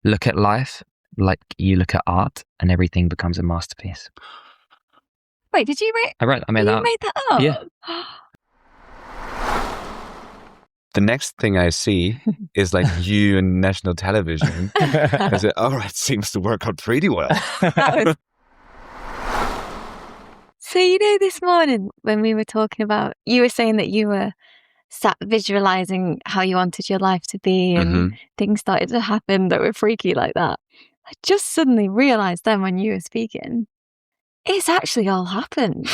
look at life like you look at art, and everything becomes a masterpiece. Wait, did you I made that up. made that up? Yeah. The next thing I see is like you in national television. I said, all right, seems to work out pretty well. So, this morning when we were talking about, you were saying that you were sat visualizing how you wanted your life to be and things started to happen that were freaky like that. I just suddenly realized then when you were speaking, it's actually all happened.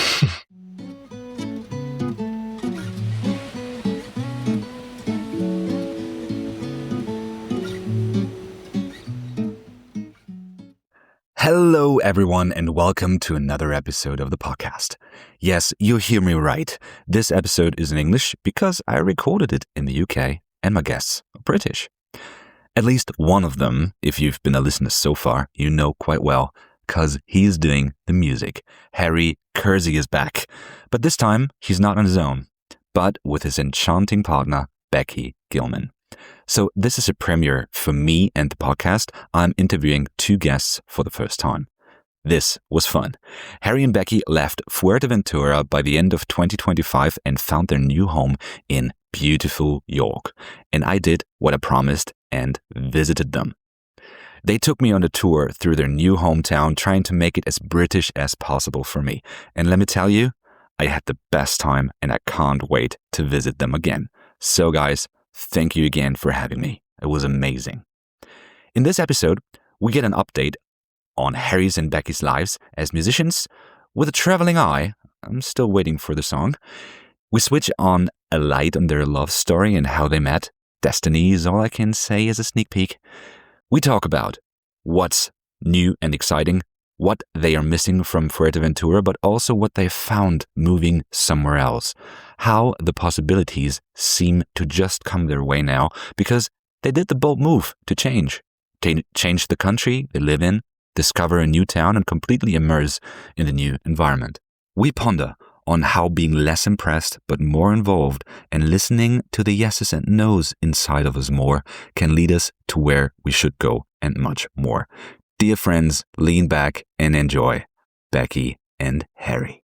Hello, everyone, and welcome to another episode of the podcast. Yes, you hear me right. This episode is in English because I recorded it in the UK and my guests are British. At least one of them, if you've been a listener so far, you know quite well, because he's doing the music. Kirzy is back. But this time, he's not on his own, but with his enchanting partner, Becky Gilman. So this is a premiere for me and the podcast. I'm interviewing two guests for the first time. This was fun. Harry and Becky left Fuerteventura by the end of 2025 and found their new home in beautiful York. And I did what I promised and visited them. They took me on a tour through their new hometown, trying to make it as British as possible for me. And let me tell you, I had the best time and I can't wait to visit them again. So guys, thank you again for having me. It was amazing. In this episode, we get an update on Harry's and Becky's lives as musicians with a traveling eye. I'm still waiting for the song. We switch on a light on their love story and how they met. Destiny is all I can say as a sneak peek. We talk about what's new and exciting, what they are missing from Fuerteventura, but also what they found moving somewhere else. How the possibilities seem to just come their way now because they did the bold move to change. Change the country they live in, discover a new town, and completely immerse in the new environment. We ponder on how being less impressed but more involved and listening to the yeses and nos inside of us more can lead us to where we should go and much more. Dear friends, lean back and enjoy Becky and Harry.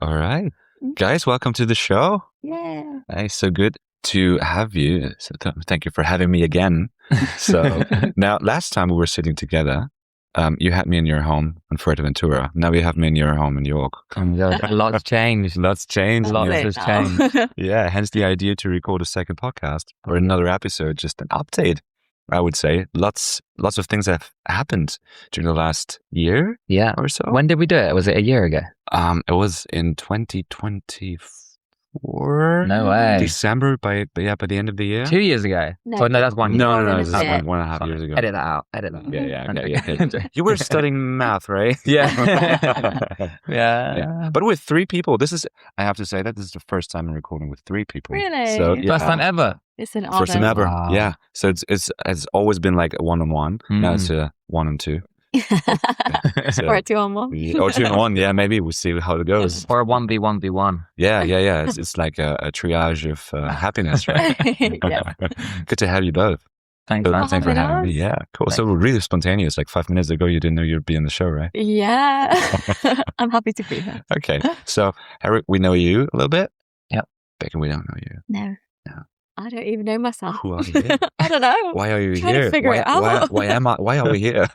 All right. Guys, welcome to the show. Yeah. Hey, so good to have you. So thank you for having me again. So now, last time we were sitting together, you had me in your home in Fuerteventura. Now you have me in your home in York. Lots changed. Lots changed. Lots has changed. Yeah, hence the idea to record a second podcast or another episode, just an update. I would say lots of things have happened during the last year or so. When did we do it? Was it a year ago? It was in 2024. No way. December by the end of the year. 2 years ago. No, No, that's 1 year. No, This it's is one and a half years ago. Edit that out. Edit that. Yeah. Okay. You were studying math, right? Yeah. Yeah. But with three people, I have to say that this is the first time I'm recording with three people. Really? So, First time ever. It's an honor. First time ever. Wow. Yeah. So it's always been like a one-on-one. Now it's a 1 and 2. So, Or a 2-on-1. or 2 and 1. Yeah, maybe we'll see how it goes. Or a 1v1v1. Yeah. It's like a triage of happiness, right? Yeah. Good to have you both. Thanks, man. Thanks for having me. us. Yeah, cool. So really spontaneous. Like 5 minutes ago, you didn't know you'd be on the show, right? Yeah. I'm happy to be here. Okay. So, Harry, we know you a little bit. Yep. Becky, we don't know you. No. I don't even know myself. Who are you here? I don't know. Why are you Trying to here? figure it out. Why are we here?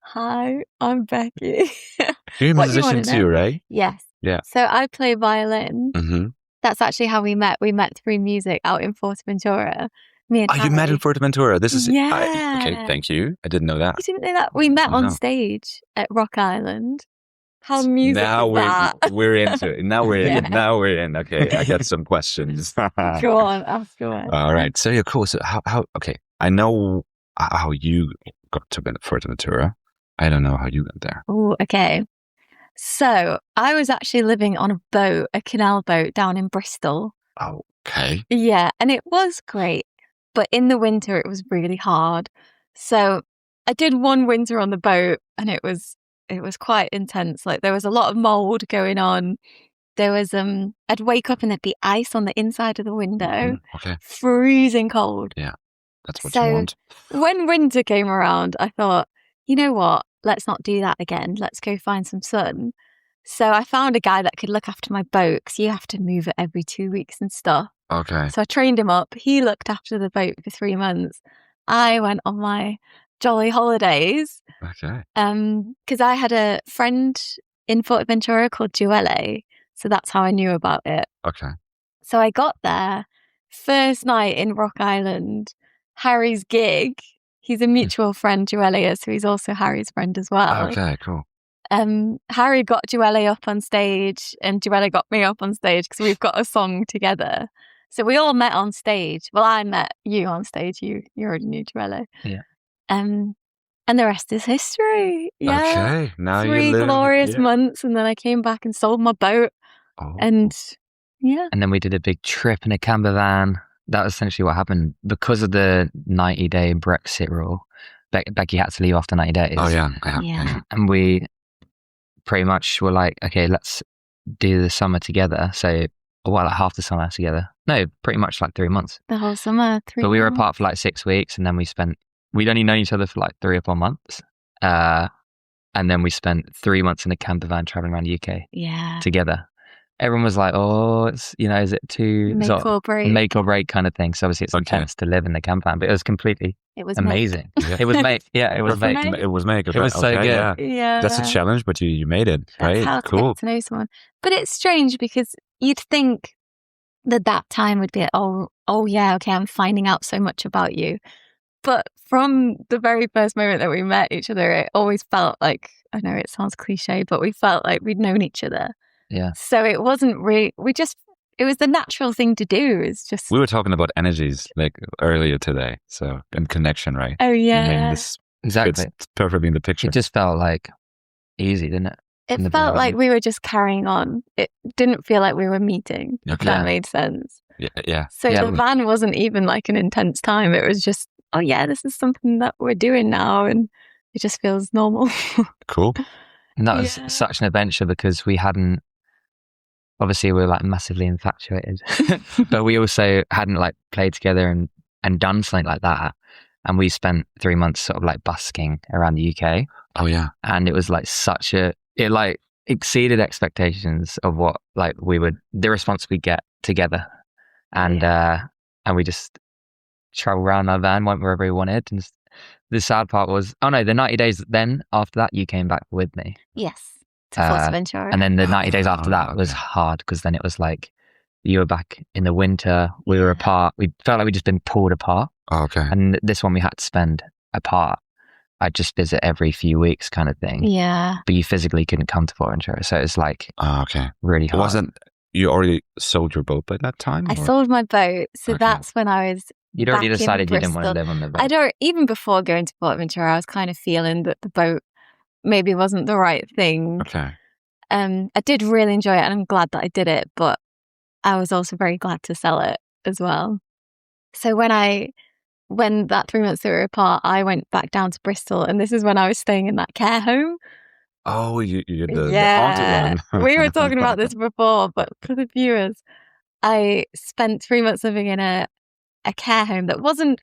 Hi, I'm Becky. You're a What do you musician wanna too, know? right? Yes. Yeah. So I play violin. Mm-hmm. That's actually how we met. We met through music out in Fuerteventura. Me and Oh, you met in Harry. Fuerteventura. This is okay. Yeah. Thank you. I didn't know that. You didn't know that? We met Oh, on no. stage at Rock Island. How music Now is that? we're into it. Now we're in. Yeah. Now we're in. Okay, I got some questions. Go on, ask away. All right. So you're cool. So how? Okay, I know how you got to Fuerteventura. I don't know how you got there. Oh, okay. So I was actually living on a boat, a canal boat down in Bristol. Okay. Yeah, and it was great. But in the winter, it was really hard. So I did one winter on the boat and it was quite intense. Like there was a lot of mold going on. there was I'd wake up and there'd be ice on the inside of the window. Okay. Freezing cold. Yeah. That's what you want. When winter came around, I thought, you know what? Let's not do that again. Let's go find some sun. So I found a guy that could look after my boat because you have to move it every 2 weeks and stuff. Okay. So I trained him up. He looked after the boat for 3 months. I went on my jolly holidays. Okay. Because I had a friend in Fuerteventura called Joelle. So that's how I knew about it. Okay. So I got there, first night in Rock Island, Harry's gig. He's a mutual friend, Joelle, so he's also Harry's friend as well. Okay, cool. Harry got Joelle up on stage and Joelle got me up on stage because we've got a song together. So we all met on stage. Well, I met you on stage. You already knew Joelle. Yeah. And the rest is history. Yeah. Okay. Now 3 glorious months, and then I came back and sold my boat. Oh. And yeah. And then we did a big trip in a camper van. That was essentially what happened. Because of the 90-day Brexit rule, Becky had to leave after 90 days. Oh, yeah. Yeah. And we pretty much were like, okay, let's do the summer together. So, like half the summer together. No, pretty much like 3 months. The whole summer, 3 But we were months. apart for like 6 weeks, and then we'd only known each other for like 3 or 4 months. And then we spent 3 months in a camper van traveling around the UK together. Everyone was like, oh, it's, is it too make or break kind of thing. So obviously it's intense to live in the camper van, but it was completely amazing. Yeah. It was make. Yeah, it was make. It was make. It was so good. Yeah. That's a challenge, but you made it, right? That's how to cool. get to know someone. But it's strange because you'd think that time would be, oh yeah, okay, I'm finding out so much about you. But from the very first moment that we met each other, it always felt like, I know it sounds cliche, but we felt like we'd known each other. Yeah. So it wasn't really, it was the natural thing to do. It's just. We were talking about energies like earlier today. So, and connection, right? Oh, yeah. I mean, this exactly. fits perfectly in the picture. It just felt like easy, didn't it? It felt like we were just carrying on. It didn't feel like we were meeting. If that made sense. Yeah. So the van wasn't even like an intense time. It was just, oh yeah, this is something that we're doing now, and it just feels normal. Cool. And that was such an adventure because we hadn't, obviously we were like massively infatuated, but we also hadn't like played together and done something like that. And we spent 3 months sort of like busking around the UK. Oh yeah. And it was like it like exceeded expectations of what like the response we get together. And we just traveled around our van, went wherever we wanted. And the sad part was, the 90 days then after that, you came back with me. Yes. To Fuerteventura. And then the 90 days after that was hard because then it was like you were back in the winter, we were apart. We felt like we'd just been pulled apart. Oh, okay. And this one we had to spend apart. I'd just visit every few weeks kind of thing. Yeah. But you physically couldn't come to Fuerteventura. So it's like really hard. You already sold your boat by that time? I sold my boat. So that's when I was You'd already decided you didn't want to live on the boat. Even before going to Fuerteventura, I was kind of feeling that the boat maybe wasn't the right thing. Okay. I did really enjoy it and I'm glad that I did it, but I was also very glad to sell it as well. So when that 3 months that we were apart, I went back down to Bristol, and this is when I was staying in that care home. Oh, you did the haunted one. We were talking about this before, but for the viewers, I spent 3 months living in a care home that wasn't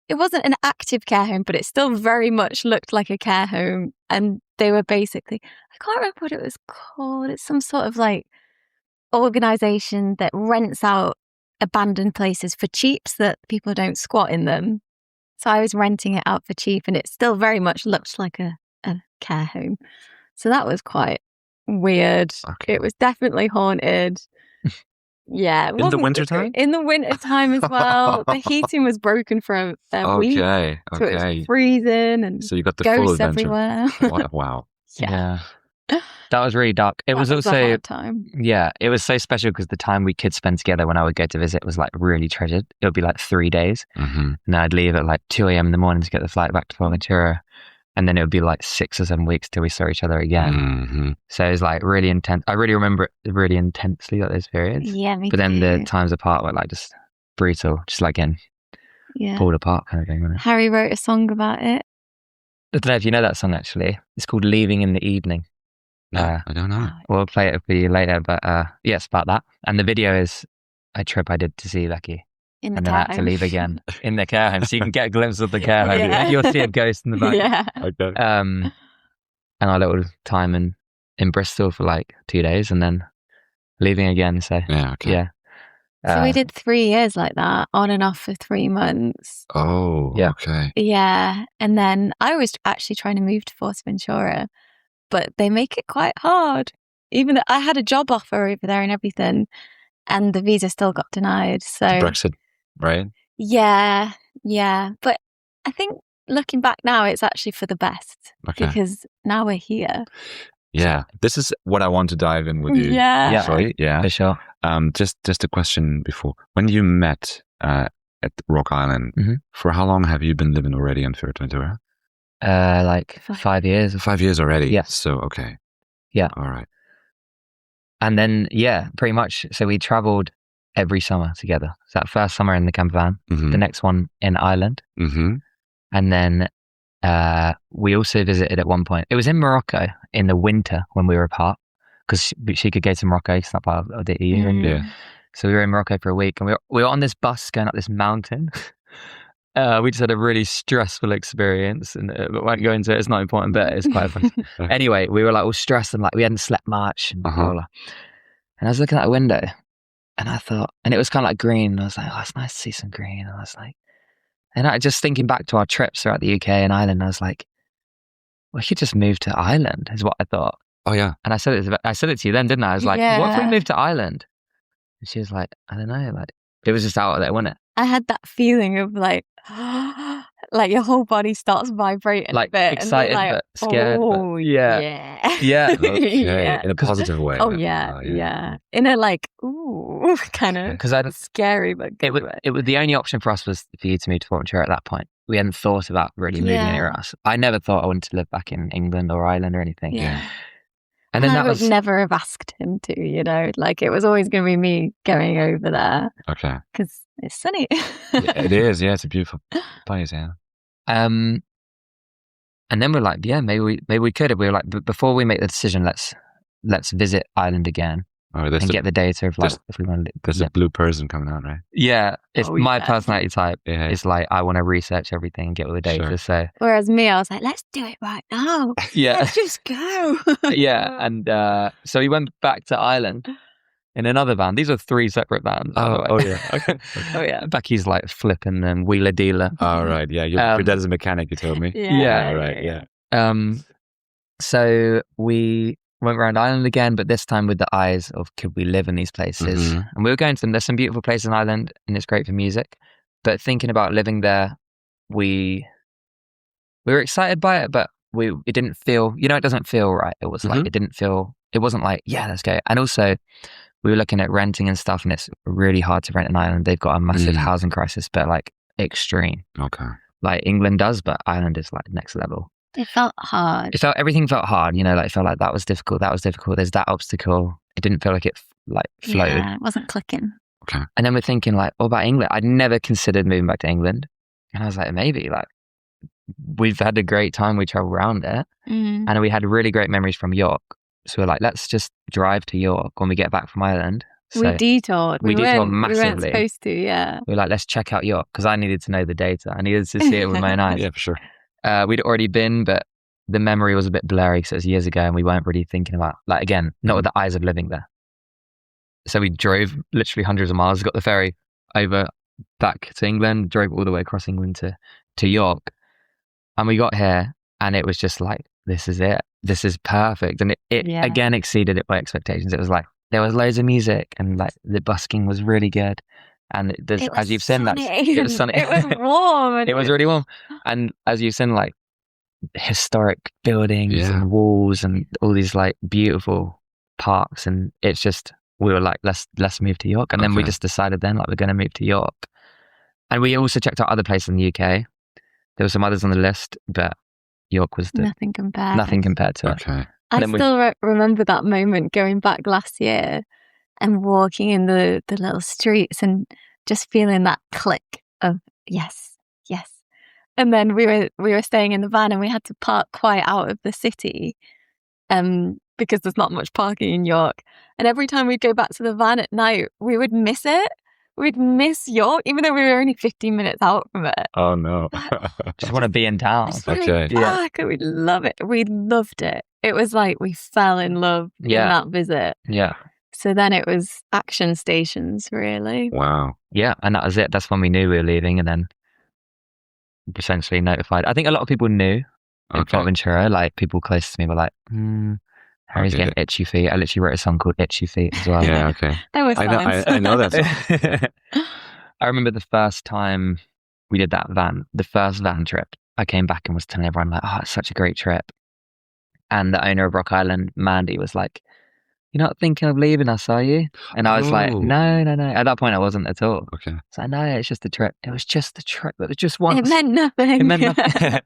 an active care home, but it still very much looked like a care home. And they were basically, I can't remember what it was called. It's some sort of like organization that rents out abandoned places for cheap so that people don't squat in them. So I was renting it out for cheap, and it still very much looked like a care home. So that was quite weird. Okay. It was definitely haunted. Yeah. In the wintertime? In the wintertime as well. The heating was broken for a week. So it was freezing and so you got the ghosts full adventure. Everywhere. Wow. Yeah. That was really dark. It was also a hard time. Yeah, it was so special because the time we could spend together when I would go to visit was like really treasured. It would be like 3 days. Mm-hmm. And I'd leave at like 2 a.m. in the morning to get the flight back to Fuerteventura. And then it would be like 6 or 7 weeks till we saw each other again. Mm-hmm. So it was like really intense. I really remember it really intensely, like those periods. Yeah, me But then too. the times apart were like just brutal, just like getting pulled apart kind of thing. Wasn't it? Harry wrote a song about it. I don't know if you know that song actually. It's called Leaving in the Evening. No, I don't know. We'll play it for you later, but it's about that. And the video is a trip I did to see Becky. In the And then I had to leave again in the care home. So you can get a glimpse of the care home. Yeah. You'll see a ghost in the back. Yeah. Okay. And our little time in Bristol for like 2 days and then leaving again. So Yeah, okay. yeah. So we did 3 years like that, on and off for 3 months. Oh, Yeah. okay. Yeah. And then I was actually trying to move to Fuerteventura, but they make it quite hard. Even though I had a job offer over there and everything, and the visa still got denied. So Brexit, right? yeah. But I think looking back now, it's actually for the best because now we're here. Yeah, this is what I want to dive in with you. Yeah. Actually. Yeah. For sure. Just a question before. When you met at Rock Island, for how long have you been living already in Fuerteventura? Like 5 years. 5 years already? Yeah. So, okay. Yeah. All right. And then, pretty much. So we traveled every summer together. So that first summer in the camper van, the next one in Ireland. And then we also visited at one point. It was in Morocco in the winter when we were apart because she could go to Morocco. It's not part of the EU. Yeah. So we were in Morocco for a week and we were on this bus going up this mountain. We just had a really stressful experience and but won't go into it. It's not important, but it's quite fun. Anyway, we were like all stressed and like we hadn't slept much and blah, blah, blah. And I was looking out the window and I thought, and it was kind of like green. And I was like, oh, it's nice to see some green. And I was like, and I just thinking back to our trips throughout the UK and Ireland, I was like, we could just move to Ireland, is what I thought. Oh yeah. And I said it to you then, didn't I? I was like, what if we moved to Ireland? And she was like, I don't know, like it was just out there, wasn't it? I had that feeling of like, like your whole body starts vibrating like a bit, excited and but scared. Oh, but yeah. Okay. Yeah. In a positive way. Oh yeah. In a like, ooh, kind of Because scary, but it was the only option for us was for you to move to Fuerteventura at that point. We hadn't thought about really moving anywhere else. I never thought I wanted to live back in England or Ireland or anything. Yeah. And then I would never have asked him to, you know, like it was always going to be me going over there. Okay. Because it's sunny. It is. Yeah, it's a beautiful place. Yeah. And then we're like, maybe we could. We were like, but before we make the decision, let's visit Ireland again and get the data of like if we want to. There's a blue person coming out, right? Yeah, it's my personality type. Yeah. It's like I want to research everything and get all the data. Sure. So whereas me, I was like, let's do it right now. Yeah, let's just go. Yeah, and so we went back to Ireland in another van. These are 3 separate vans. Oh yeah. Okay. Oh yeah. Becky's like flipping and wheeler dealer. All right. Yeah, your dad is a mechanic. You told me. Yeah. All right. Yeah. So we went around Ireland again, but this time with the eyes of could we live in these places? And we were going to them. There's some beautiful places in Ireland and it's great for music. But thinking about living there, we were excited by it, but it didn't feel, it doesn't feel right. It was like, it wasn't like, yeah, let's go. And also we were looking at renting and stuff and it's really hard to rent in Ireland. They've got a massive housing crisis, but like extreme. Okay. Like England does, but Ireland is like next level. It felt hard. Everything felt hard, like it felt like that was difficult. There's that obstacle. It didn't feel like it like flowed. Yeah, it wasn't clicking. Okay. And then we're thinking like, what about England? I'd never considered moving back to England. And I was like, maybe like we've had a great time. We traveled around it and we had really great memories from York. So we're like, let's just drive to York when we get back from Ireland. So we detoured. We detoured massively. We weren't supposed to, yeah. We were like, let's check out York because I needed to know the data. I needed to see it with my own eyes. Yeah, for sure. We'd already been, but the memory was a bit blurry because it was years ago and we weren't really thinking about, like, again, not with the eyes of living there. So we drove literally hundreds of miles, got the ferry over back to England, drove all the way across England to York. And we got here and it was just like, this is it. This is perfect. And it again exceeded my expectations. It was like, there was loads of music and like the busking was really good. And as you've seen, it was sunny. It was warm. It was really warm. And as you've seen, like historic buildings and walls and all these like beautiful parks. And it's just, we were like, let's move to York. And then we just decided then like we're going to move to York. And we also checked out other places in the UK. There were some others on the list, but York was nothing compared to it. Okay. I still remember that moment going back last year and walking in the little streets and just feeling that click of yes. And then we were staying in the van and we had to park quite out of the city because there's not much parking in York. And every time we'd go back to the van at night, we would miss it. We'd miss York, even though we were only 15 minutes out from it. Oh, no. Just want to be in town. Okay. Back, and we'd love it. We loved it. It was like we fell in love in that visit. Yeah. So then it was action stations, really. Wow. Yeah, and that was it. That's when we knew we were leaving, and then essentially notified. I think a lot of people knew in Fuerteventura, like people close to me were like, Harry's getting itchy feet. I literally wrote a song called Itchy Feet as well. Yeah, okay. That was I know that song. I remember the first time we did the first van trip, I came back and was telling everyone like, oh, it's such a great trip. And the owner of Rock Island, Mandy, was like, you're not thinking of leaving us, are you? And I was like, no. At that point, I wasn't at all. Okay. So no, it's just a trip. It was just a trip. It was just once. It meant nothing. It meant nothing.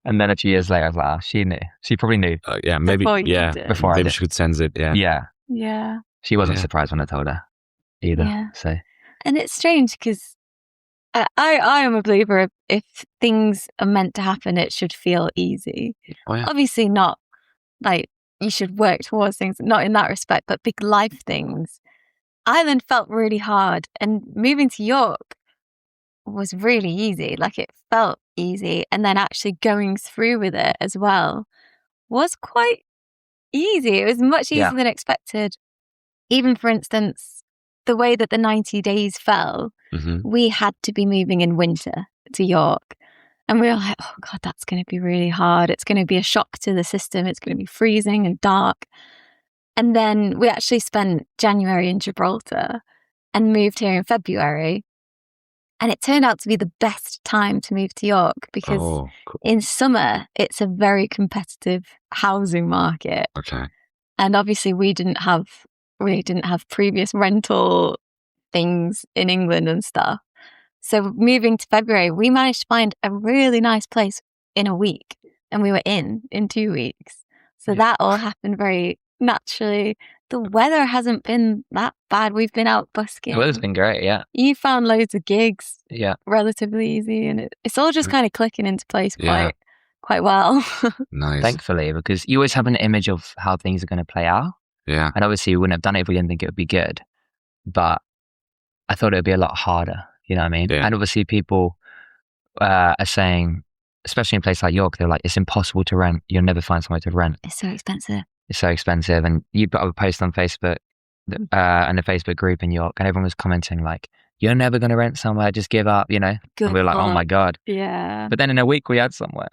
And then a few years later, I was like, oh, she knew. She probably knew. Yeah, maybe. Before I maybe did. she could sense it. Yeah. Yeah. She wasn't surprised when I told her either. Yeah. So. And it's strange because I am a believer of if things are meant to happen, it should feel easy. Oh, yeah. Obviously not like you should work towards things, not in that respect, but big life things. Ireland felt really hard, and moving to York was really easy. Like it felt easy, and then actually going through with it as well was quite easy. It was much easier than expected. Even, for instance, the way that the 90 days fell, we had to be moving in winter to York. And we were like, oh God, that's going to be really hard. It's going to be a shock to the system. It's going to be freezing and dark. And then we actually spent January in Gibraltar and moved here in February. And it turned out to be the best time to move to York because in summer, it's a very competitive housing market. Okay. And obviously we didn't have previous rental things in England and stuff. So moving to February, we managed to find a really nice place in a week, and we were in 2 weeks. So that all happened very naturally. The weather hasn't been that bad. We've been out busking. The weather's been great, yeah. You found loads of gigs relatively easy, and it's all just kind of clicking into place quite well. Nice. Thankfully, because you always have an image of how things are going to play out. Yeah. And obviously we wouldn't have done it if we didn't think it would be good. But I thought it would be a lot harder, you know what I mean? Yeah. And obviously people are saying, especially in a place like York, they're like, it's impossible to rent. You'll never find somewhere to rent. It's so expensive. It's so expensive. And you put up a post on Facebook and a Facebook group in York, and everyone was commenting like, you're never going to rent somewhere, just give up, you know? Good and we were like, oh my God. Yeah. But then in a week we had somewhere.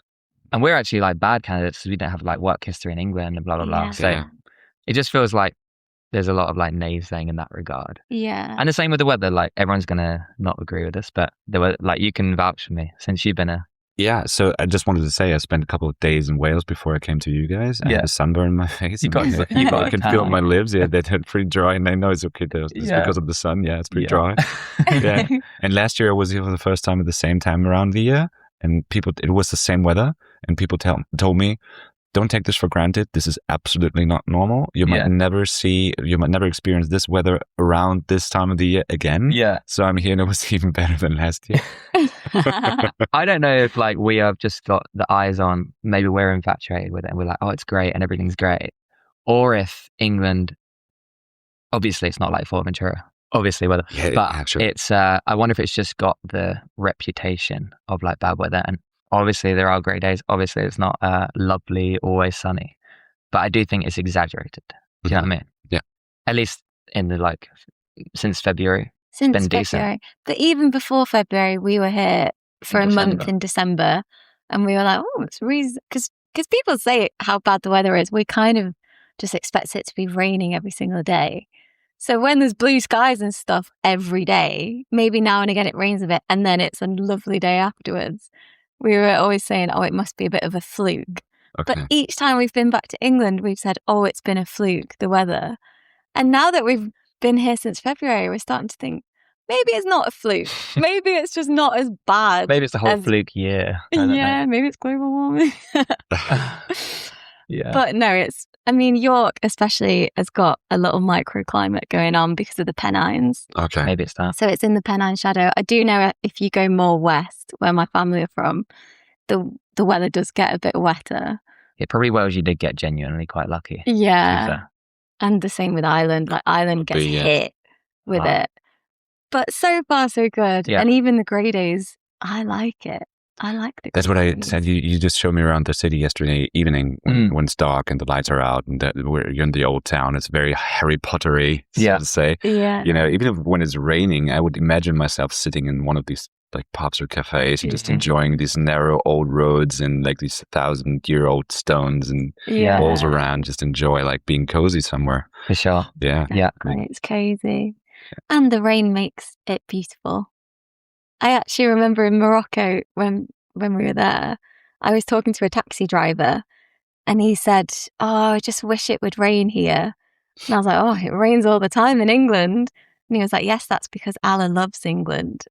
And we're actually like bad candidates because we don't have like work history in England and blah, blah, blah. So it just feels like there's a lot of like naysaying in that regard. Yeah. And the same with the weather. Like everyone's going to not agree with us, but the weather, like you can vouch for me since you've been a... Yeah, so I just wanted to say I spent a couple of days in Wales before I came to you guys. I had a sunburn in my face. You can feel my lips. Yeah, they're pretty dry, and I know it's okay. It's because of the sun. Yeah, it's pretty dry. Yeah. And last year I was here for the first time at the same time around the year, and it was the same weather, and people told me, don't take this for granted. This is absolutely not normal. You might never experience this weather around this time of the year again. Yeah. So I'm here and it was even better than last year. I don't know if like we have just got the eyes on, maybe we're infatuated with it and we're like, oh, it's great and everything's great. Or if England, obviously it's not like Fuerteventura, obviously weather, but it's, I wonder if it's just got the reputation of like bad weather. And obviously there are great days. Obviously it's not lovely, always sunny, but I do think it's exaggerated. Do you know what I mean? Yeah. At least in the like, since February. Since been February. decent. But even before February, we were here for a month in December, and we were like, oh, it's reason because people say how bad the weather is. We kind of just expect it to be raining every single day. So when there's blue skies and stuff every day, maybe now and again it rains a bit, and then it's a lovely day afterwards. We were always saying, oh, it must be a bit of a fluke. Okay. But each time we've been back to England, we've said, oh, it's been a fluke, the weather. And now that we've been here since February, we're starting to think, maybe it's not a fluke. Maybe it's just not as bad. Maybe it's the whole fluke year. Yeah, maybe it's global warming. Yeah. But no, York especially has got a little microclimate going on because of the Pennines. Okay. Maybe it's that. So it's in the Pennine shadow. I do know if you go more west, where my family are from, the weather does get a bit wetter. it probably Wales you did get genuinely quite lucky. Yeah. And the same with Ireland. Like Ireland gets hit with it. But so far so good. Yeah. And even the grey days, I like it. I like the That's what I said. You just showed me around the city yesterday evening when it's dark and the lights are out and you're in the old town. It's very Harry Potter-y, so to say. Yeah. You know, even when it's raining, I would imagine myself sitting in one of these like pubs or cafes and just enjoying these narrow old roads and like these 1,000-year-old stones and walls around. Just enjoy like being cozy somewhere. For sure. Yeah. Exactly. Yeah. It's cozy. And the rain makes it beautiful. I actually remember in Morocco when we were there, I was talking to a taxi driver and he said, "Oh, I just wish it would rain here." And I was like, "Oh, it rains all the time in England." And he was like, "Yes, that's because Allah loves England.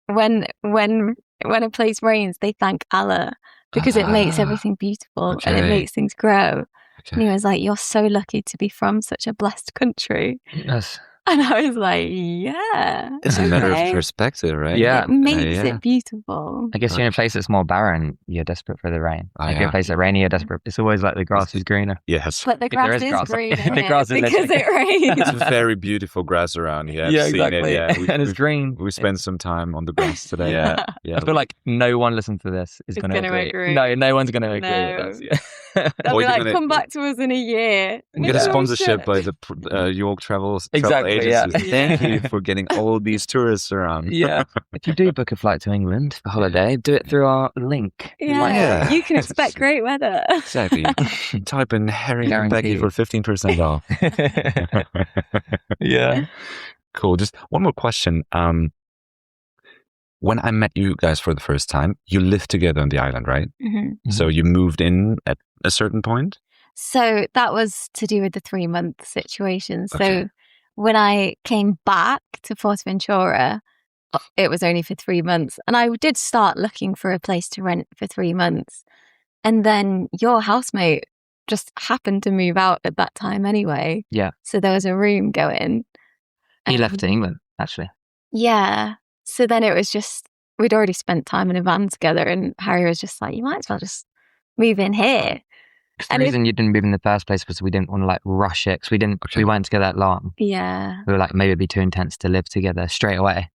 When a place rains, they thank Allah because it makes everything beautiful and it makes things grow." And he was like, "You're so lucky to be from such a blessed country." Yes. And I was like, yeah. It's a matter of perspective, right? Yeah. It makes it beautiful. I guess you're in a place that's more barren, you're desperate for the rain. Like in a place that's rainy, you're desperate. It's always like the grass is greener. Yes. But the grass is greener the grass is because it rains. It's a very beautiful grass around here. I've seen exactly. it. And it's green. We spent some time on the grass today. Yeah. I feel like no one listening to this is going to agree. No one's going to agree with us. They'll be like, come back to us in a year. Get a sponsorship by the York Travel Exactly, Agency. Thank you for getting all these tourists around. Yeah. If you do book a flight to England for holiday, do it through our link. Yeah. You can expect great weather. Exactly. Type in Harry and Becky for 15% off. Yeah. Cool. Just one more question. When I met you guys for the first time, you lived together on the island, right? Mm-hmm. So you moved in at a certain point? So that was to do with the 3-month situation. So when I came back to Fuerteventura, it was only for 3 months. And I did start looking for a place to rent for 3 months. And then your housemate just happened to move out at that time anyway. Yeah. So there was a room going. He left to England, actually. Yeah. So then it was just, we'd already spent time in a van together and Harry was just like, you might as well just move in here. The reason you didn't move in the first place was we didn't want to like rush it because we weren't together that long. Yeah. We were like, maybe it'd be too intense to live together straight away.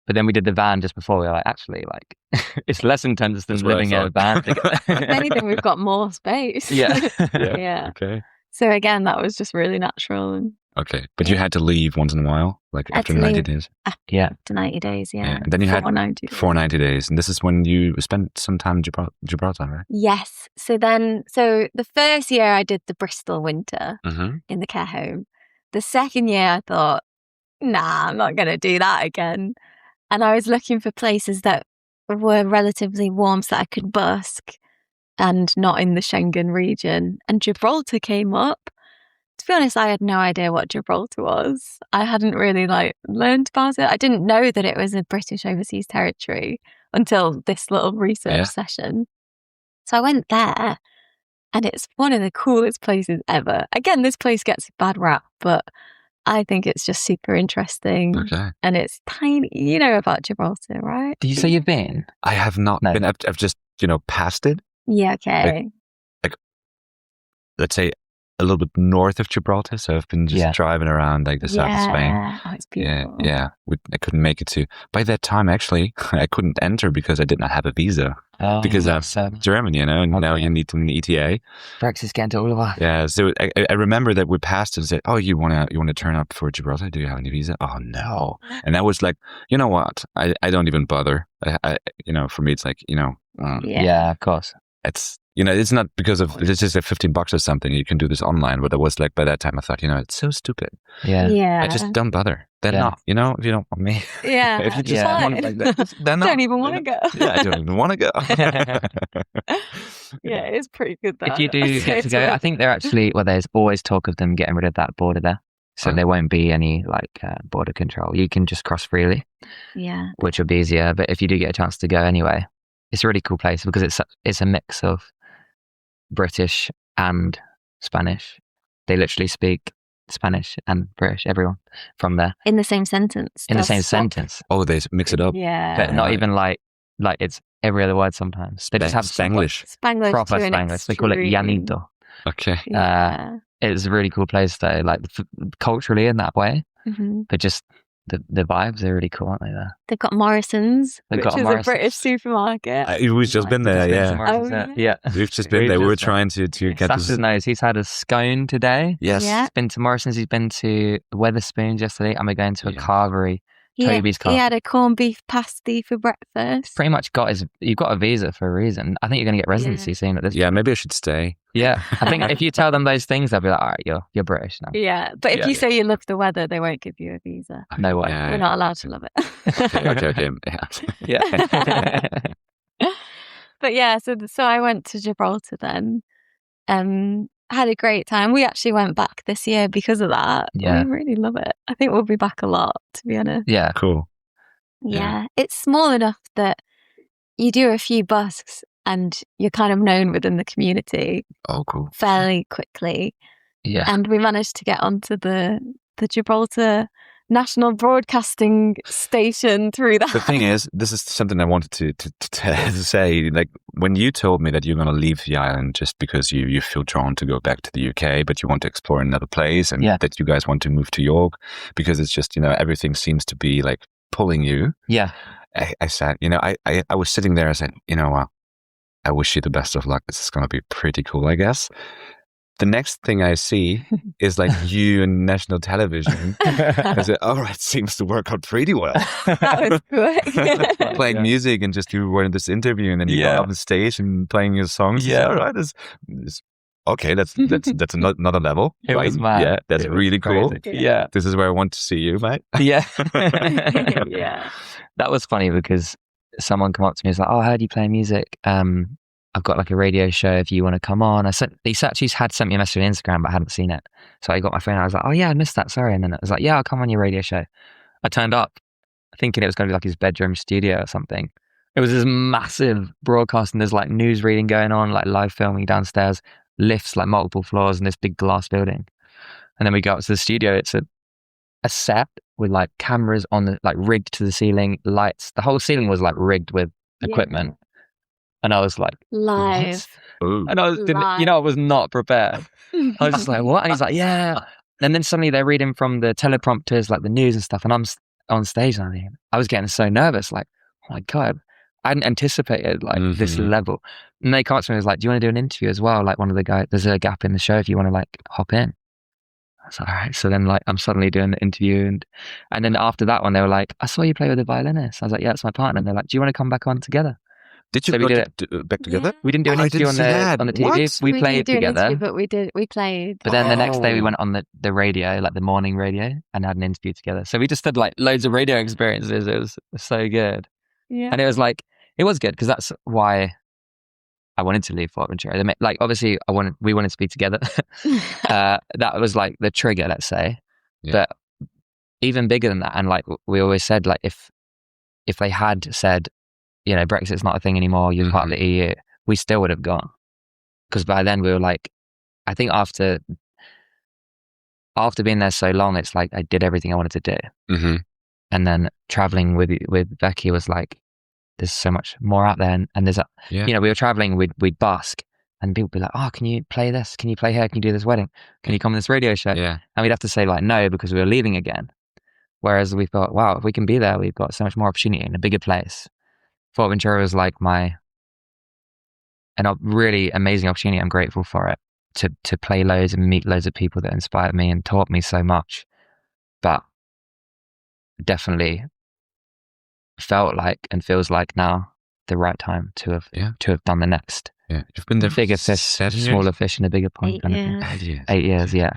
But then we did the van just before. We were like, actually, like, it's less intense than living in a van together. If anything, we've got more space. Yeah. Okay. So again, that was just really natural. Okay. But you had to leave once in a while, like after 90 days? After 90 days, yeah. And then you had 490 days. And this is when you spent some time in Gibraltar, right? Yes. So the first year I did the Bristol winter in the care home. The second year I thought, nah, I'm not going to do that again. And I was looking for places that were relatively warm so that I could busk and not in the Schengen region. And Gibraltar came up. To be honest, I had no idea what Gibraltar was. I hadn't really learned about it. I didn't know that it was a British overseas territory until this little research session. So I went there and it's one of the coolest places ever. Again, this place gets a bad rap, but I think it's just super interesting. Okay. And it's tiny. You know about Gibraltar, right? Did you say you've been? I have not been. I've just, passed it. Yeah, okay. Like, let's say a little bit north of Gibraltar. So I've been just driving around like the south of Spain. Oh, it's beautiful. Yeah. I couldn't make it to. By that time, actually, I couldn't enter because I did not have a visa. Because I'm German, and now you need an ETA. Brexit's getting to all of us. Yeah, so I remember that we passed and said, "Oh, you want to turn up for Gibraltar? Do you have any visa?" Oh no! And I was like, you know what? I don't even bother. For me, it's like yeah, of course. It's it's not because of it's just like $15 or something. You can do this online, but I was like, by that time, I thought, it's so stupid. Yeah. I just don't bother. They're not. If you don't want me. Yeah. If you just want it like that, they're not. Don't even want to go. Yeah, I don't even want to go. Yeah, it's pretty good though. If you do get to go, I think they're actually, there's always talk of them getting rid of that border there. So there won't be any border control. You can just cross freely. Yeah. Which will be easier. But if you do get a chance to go anyway, it's a really cool place because it's a mix of British and Spanish. They literally speak Spanish and British, everyone from there. In the same sentence. In the same sentence. Oh, they mix it up? Yeah. But not even like it's every other word sometimes. They just have Spanglish. Spanglish proper to an Spanglish. They call it extreme. llanito. Okay. Yeah. It's a really cool place though, like culturally in that way, Mhm. but just the vibes are really cool, aren't they? There, They've got Morrison's, They've which got is Morrison's. a British supermarket. We've just been there, yeah. Yeah. We've just been there. We were trying to get Sasha this. knows he's had a scone today. Yes. Yeah. He's been to Morrison's. He's been to Weatherspoons yesterday, and we're going to a Yeah. carvery. Toby's He had a corned beef pasty for breakfast. Pretty much you've got a visa for a reason. I think you're going to get residency soon at this. Yeah, maybe I should stay. Yeah, I think if you tell them those things, they'll be like, all right, you're British now. Yeah, but if you say you love the weather, they won't give you a visa. No way. We're not allowed to love it. Okay. Yeah. But yeah, so I went to Gibraltar then. Had a great time. We actually went back this year because of that. Yeah. We really love it. I think we'll be back a lot, to be honest. Yeah. Cool. Yeah. It's small enough that you do a few busks and you're kind of known within the community Oh, cool. fairly quickly. Yeah. And we managed to get onto the Gibraltar National Broadcasting Station through that. The thing is, this is something I wanted to say. Like, when you told me that you're going to leave the island just because you feel drawn to go back to the UK, but you want to explore another place, and that you guys want to move to York because it's just, everything seems to be like pulling you. Yeah. I said, I was sitting there. I said, I wish you the best of luck. This is going to be pretty cool, I guess. The next thing I see is like you on national television. I said, all right, seems to work out pretty well. That was quick. Playing music and just you were in this interview and then you go up on stage and playing your songs. Yeah. All right, okay, that's another level. It was mad. Yeah, that's really cool. Yeah. This is where I want to see you, mate. Yeah. Yeah. That was funny because someone come up to me and was like, oh, I heard you play music. I've got like a radio show if you want to come on. He actually had sent me a message on Instagram, but I hadn't seen it. So I got my phone. I was like, oh yeah, I missed that. Sorry. And then I was like, yeah, I'll come on your radio show. I turned up thinking it was going to be like his bedroom studio or something. It was this massive broadcast and there's like news reading going on, like live filming downstairs, lifts like multiple floors in this big glass building. And then we go up to the studio. It's a set with like cameras on the, like rigged to the ceiling, lights. The whole ceiling was like rigged with equipment. And I was like, live. And I was not prepared. I was just like, what? And he's like, yeah. And then suddenly they're reading from the teleprompters, like the news and stuff. And I'm on stage and I was getting so nervous. Like, oh my God, I hadn't anticipated like this level. And they come up to me and was like, do you want to do an interview as well? Like one of the guys, there's a gap in the show if you want to like hop in. I was like, all right. So then like I'm suddenly doing the interview and then after that one, they were like, I saw you play with a violinist. I was like, yeah, it's my partner. And they're like, do you want to come back on together? Did you back together? Yeah. We didn't do an interview on the TV. What? We played together. But we played. But then the next day we went on the radio, like the morning radio, and had an interview together. So we just had like loads of radio experiences. It was so good. Yeah. And it was good because that's why I wanted to leave Fuerteventura. Like obviously we wanted to be together. That was like the trigger, let's say. Yeah. But even bigger than that, and like we always said, like if they had said, Brexit's not a thing anymore, you're part of the EU, we still would have gone. Because by then we were like, I think after being there so long, it's like I did everything I wanted to do. And then traveling with Becky was like, there's so much more out there. And there's we were traveling, we'd busk and people would be like, oh, can you play this? Can you play here? Can you do this wedding? Can you come on this radio show? Yeah. And we'd have to say like, no, because we were leaving again. Whereas we thought, wow, if we can be there, we've got so much more opportunity in a bigger place. Fuerteventura was like a really amazing opportunity. I'm grateful for it to play loads and meet loads of people that inspired me and taught me so much. But definitely felt like and feels like now the right time to have done the next. Yeah, you've been there bigger fish, smaller fish in a bigger pond. 8 years. 8 years, yeah.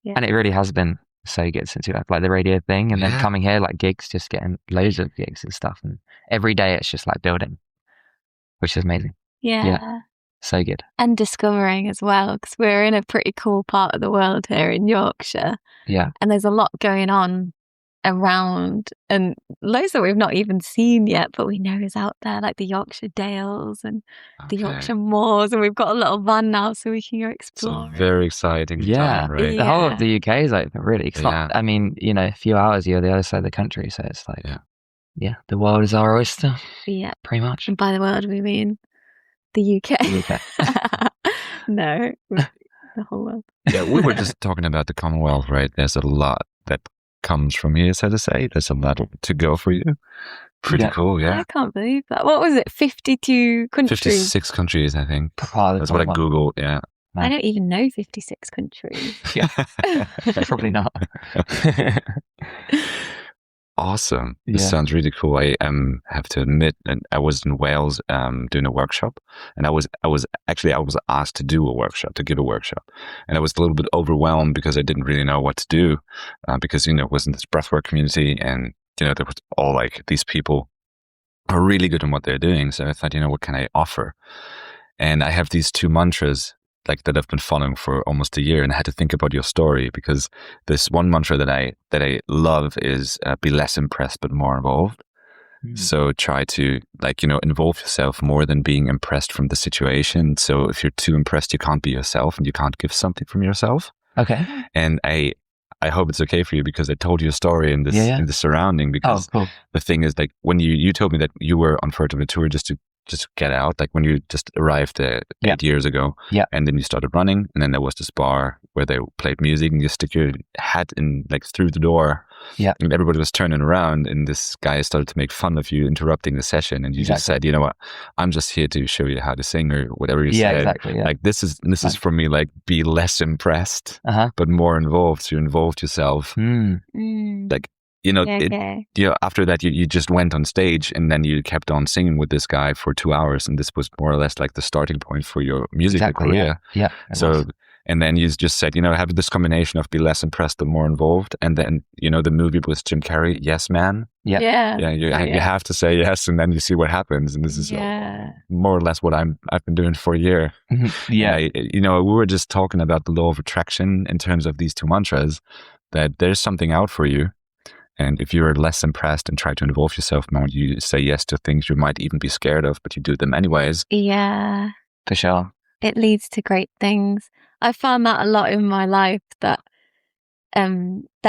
And it really has been so good since we left, like the radio thing, and then coming here, like gigs, just getting loads of gigs and stuff, and every day it's just like building, which is amazing. Yeah, so good. And discovering as well, because we're in a pretty cool part of the world here in Yorkshire. Yeah, and there's a lot going on around, and loads that we've not even seen yet, but we know is out there, like the Yorkshire Dales and the Yorkshire Moors, and we've got a little van now so we can go explore. It's a very exciting time, right? The whole of the UK is open, really. It's not, I mean, a few hours you're the other side of the country, so it's like Yeah, the world is our oyster. Yeah. Pretty much. And by the world, we mean the UK. No, the whole world. Yeah, we were just talking about the Commonwealth, right? There's a lot that comes from here, so to say. There's a lot to go for you. Pretty cool, yeah. I can't believe that. What was it? 52 countries? 56 countries, I think. That's what I Googled, yeah. I don't even know 56 countries. Yeah, probably not. Awesome. This sounds really cool. I have to admit, and I was in Wales doing a workshop, and I was asked to do a workshop, to give a workshop, and I was a little bit overwhelmed because I didn't really know what to do, because it was in this breathwork community, and there was all like these people are really good in what they're doing. So I thought, what can I offer? And I have these 2 mantras like that I've been following for almost a year, and I had to think about your story, because this one mantra that I love is be less impressed but more involved. So try to involve yourself more than being impressed from the situation. So if you're too impressed, you can't be yourself and you can't give something from yourself. Okay. And I hope it's okay for you, because I told you a story in this in the surrounding, because cool. The thing is, like, when you told me that you were on Fuerteventura just to get out, like when you just arrived 8 years ago, and then you started running, and then there was this bar where they played music, and you stick your head in like through the door, and everybody was turning around, and this guy started to make fun of you interrupting the session, and you just said, you know what, I'm just here to show you how to sing, or whatever you said. Exactly. Like this is for me, like, be less impressed but more involved. So you involved yourself. Like, after that, you just went on stage, and then you kept on singing with this guy for 2 hours, and this was more or less like the starting point for your musical career. So, and then you just said, have this combination of be less impressed but more involved, and then the movie with Jim Carrey, Yes Man. You have to say yes, and then you see what happens, and this is more or less what I've been doing for a year. We were just talking about the law of attraction in terms of these 2 mantras, that there's something out for you. And if you're less impressed and try to involve yourself more, you say yes to things you might even be scared of, but you do them anyways. Yeah. For sure. It leads to great things. I found that a lot in my life, that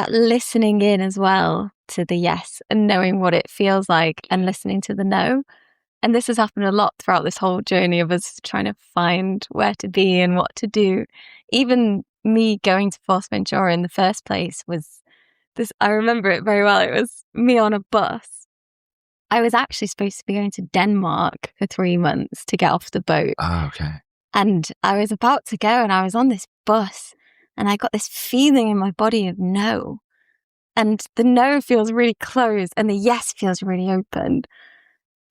listening in as well to the yes, and knowing what it feels like, and listening to the no. And this has happened a lot throughout this whole journey of us trying to find where to be and what to do. Even me going to Fuerteventura in the first place was this, I remember it very well. It was me on a bus. I was actually supposed to be going to Denmark for 3 months to get off the boat. Oh, okay. And I was about to go, and I was on this bus, and I got this feeling in my body of no. And the no feels really closed, and the yes feels really open.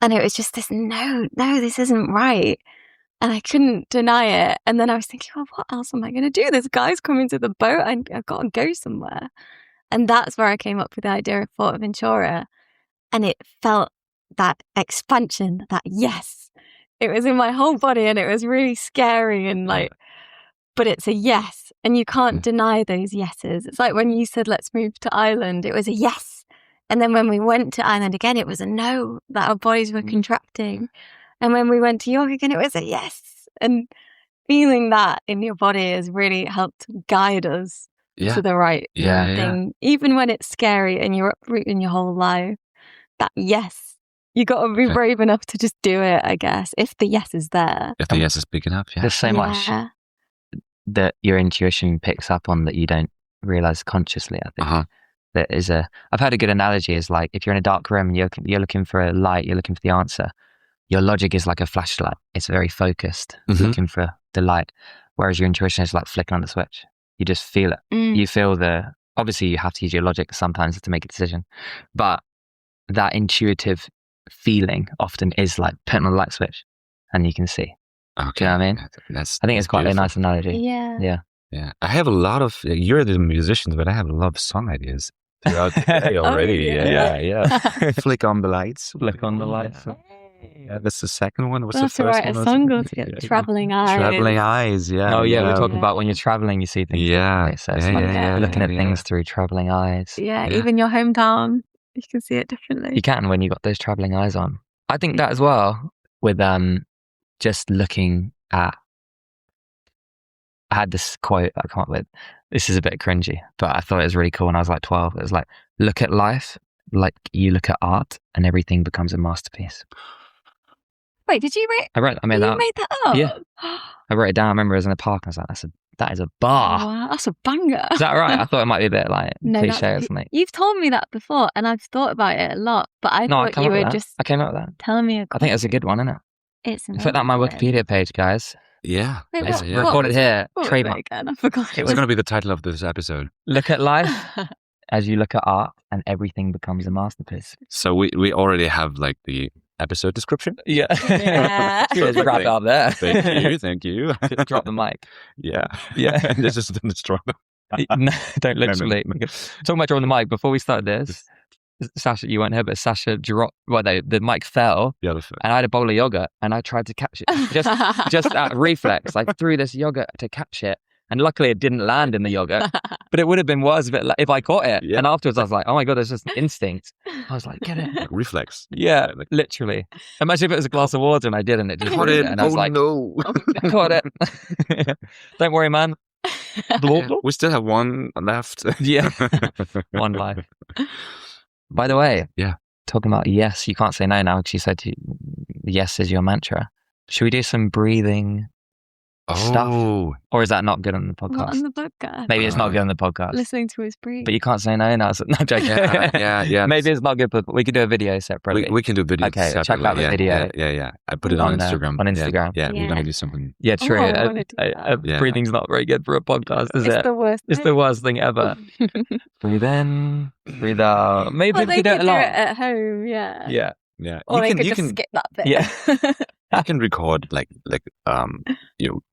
And it was just this, no, this isn't right. And I couldn't deny it. And then I was thinking, well, what else am I going to do? This guy's coming to the boat. I've got to go somewhere. And that's where I came up with the idea of Fuerteventura. And it felt that expansion, that yes. It was in my whole body, and it was really scary, and but it's a yes. And you can't deny those yeses. It's like when you said, let's move to Ireland, it was a yes. And then when we went to Ireland again, it was a no, that our bodies were contracting. And when we went to York again, it was a yes. And feeling that in your body has really helped guide us to the right thing. Even when it's scary and you're uprooting your whole life, that yes. You got to be brave enough to just do it, I guess, if the yes is there. If the yes is big enough, There's so much that your intuition picks up on that you don't realize consciously, I think. I've heard a good analogy is like, if you're in a dark room and you're looking for a light, you're looking for the answer. Your logic is like a flashlight. It's very focused, looking for the light. Whereas your intuition is like flicking on the switch. You just feel it. You feel obviously you have to use your logic sometimes to make a decision, but that intuitive feeling often is like putting on the light switch, and you can see. Okay. Do you know what I mean? I think it's quite a nice analogy. Yeah. I have a lot of, you're the musicians, but I have a lot of song ideas throughout the day already. Flick on the lights. Flick on the lights. That's the second one. What's We'll the have first to write one? a song altogether. Travelling Eyes. Travelling Eyes, yeah. Oh, yeah, we talk about when you're traveling, you see things. Looking at things through travelling eyes. Yeah, even your hometown, you can see it differently. You can when you got those travelling eyes on. I think that as well, with just looking at, I had this quote I come up with. This is a bit cringy, but I thought it was really cool when I was like 12. It was like, look at life like you look at art and everything becomes a masterpiece. Wait, did you I made that up. made that up? Yeah. I wrote it down. I remember I was in the park. I was like, that is a bar. Wow, that's a banger. Is that right? I thought it might be a bit like No, cliche or something. You've told me that before, and I've thought about it a lot. But I thought you were just I came up with that. telling me. I think it's a good one, isn't it? It's Put that on my Wikipedia page, guys. Yeah. Wait, It's yeah. recorded here. What was it Trademark. again? I forgot. It's going to be the title of this episode. Look at life as you look at art, and everything becomes a masterpiece. So we already have like the episode description. Yeah. Yeah. Let's wrap it up there. Thank you. Drop the mic. Yeah. Yeah. This is the struggle. No, don't literally. No. Talking about dropping the mic, before we started this, Sasha, you weren't here, but Sasha dropped, the mic fell, Yeah, and I had a bowl of yogurt, and I tried to catch it. Just out of reflex, I threw this yogurt to catch it, and luckily it didn't land in the yogurt, but it would have been worse if I caught it. Yeah. And afterwards I was like, oh my God, there's just an instinct. I was like, get it. reflex. Yeah, Like, literally. Imagine if it was a glass of water and I didn't, it just caught ruined it. it. And I was like, no. I caught it. Don't worry, man. Yeah, we still have one left. Yeah. One life. By the way, Yeah. talking about yes, you can't say no now because you said yes is your mantra. Should we do some breathing stuff? Oh, Or is that not good on the What podcast? on the podcast? Maybe it's not good on the podcast. Listening to his breathe. But you can't say no now. So, no, I'm joking. yeah. Maybe it's not good, but we could do a video separately. We can do videos. Okay, check separately. out the Yeah, video. Yeah. I put it on Instagram. On Instagram. Yeah, we're Yeah. gonna do something. Yeah, true. Oh, I wanna do that. Yeah. Breathing's not very good for a podcast, is it's it? the worst. It's the worst thing ever. Breathe in, breathe out. Maybe Well, we they could do it could do it alone. at home, yeah. Yeah. Yeah, Or you they can could just skip that bit. Yeah. you can record like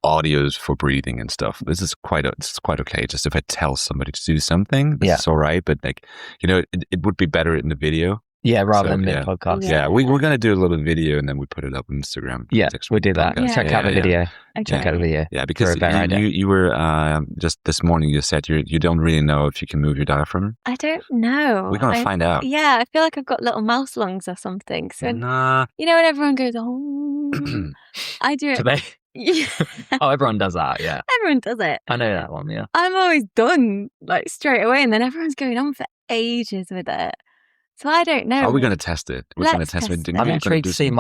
audios for breathing and stuff. This is quite okay. Just if I tell somebody to do something, this is all right. But like it would be better in the video. Yeah, rather So, than yeah. mid-podcast. Yeah, we're gonna do a little video and then we put it up on Instagram. Yeah, we'll do that. Podcast. Check out the video. Okay. Check out the video. Yeah, because For a better idea. you were just this morning. You said you don't really know if you can move your diaphragm. I don't know. We're gonna find out. Yeah, I feel like I've got little mouse lungs or something. So Nah. you know when everyone goes, oh, I do it. Today? Yeah. Oh, everyone does that, yeah. Everyone does it. I know that one, yeah. I'm always done like straight away, and then everyone's going on for ages with it. So I don't know. Are we gonna test it? We're gonna Let's test test it. it. I'm Yeah. intrigued to see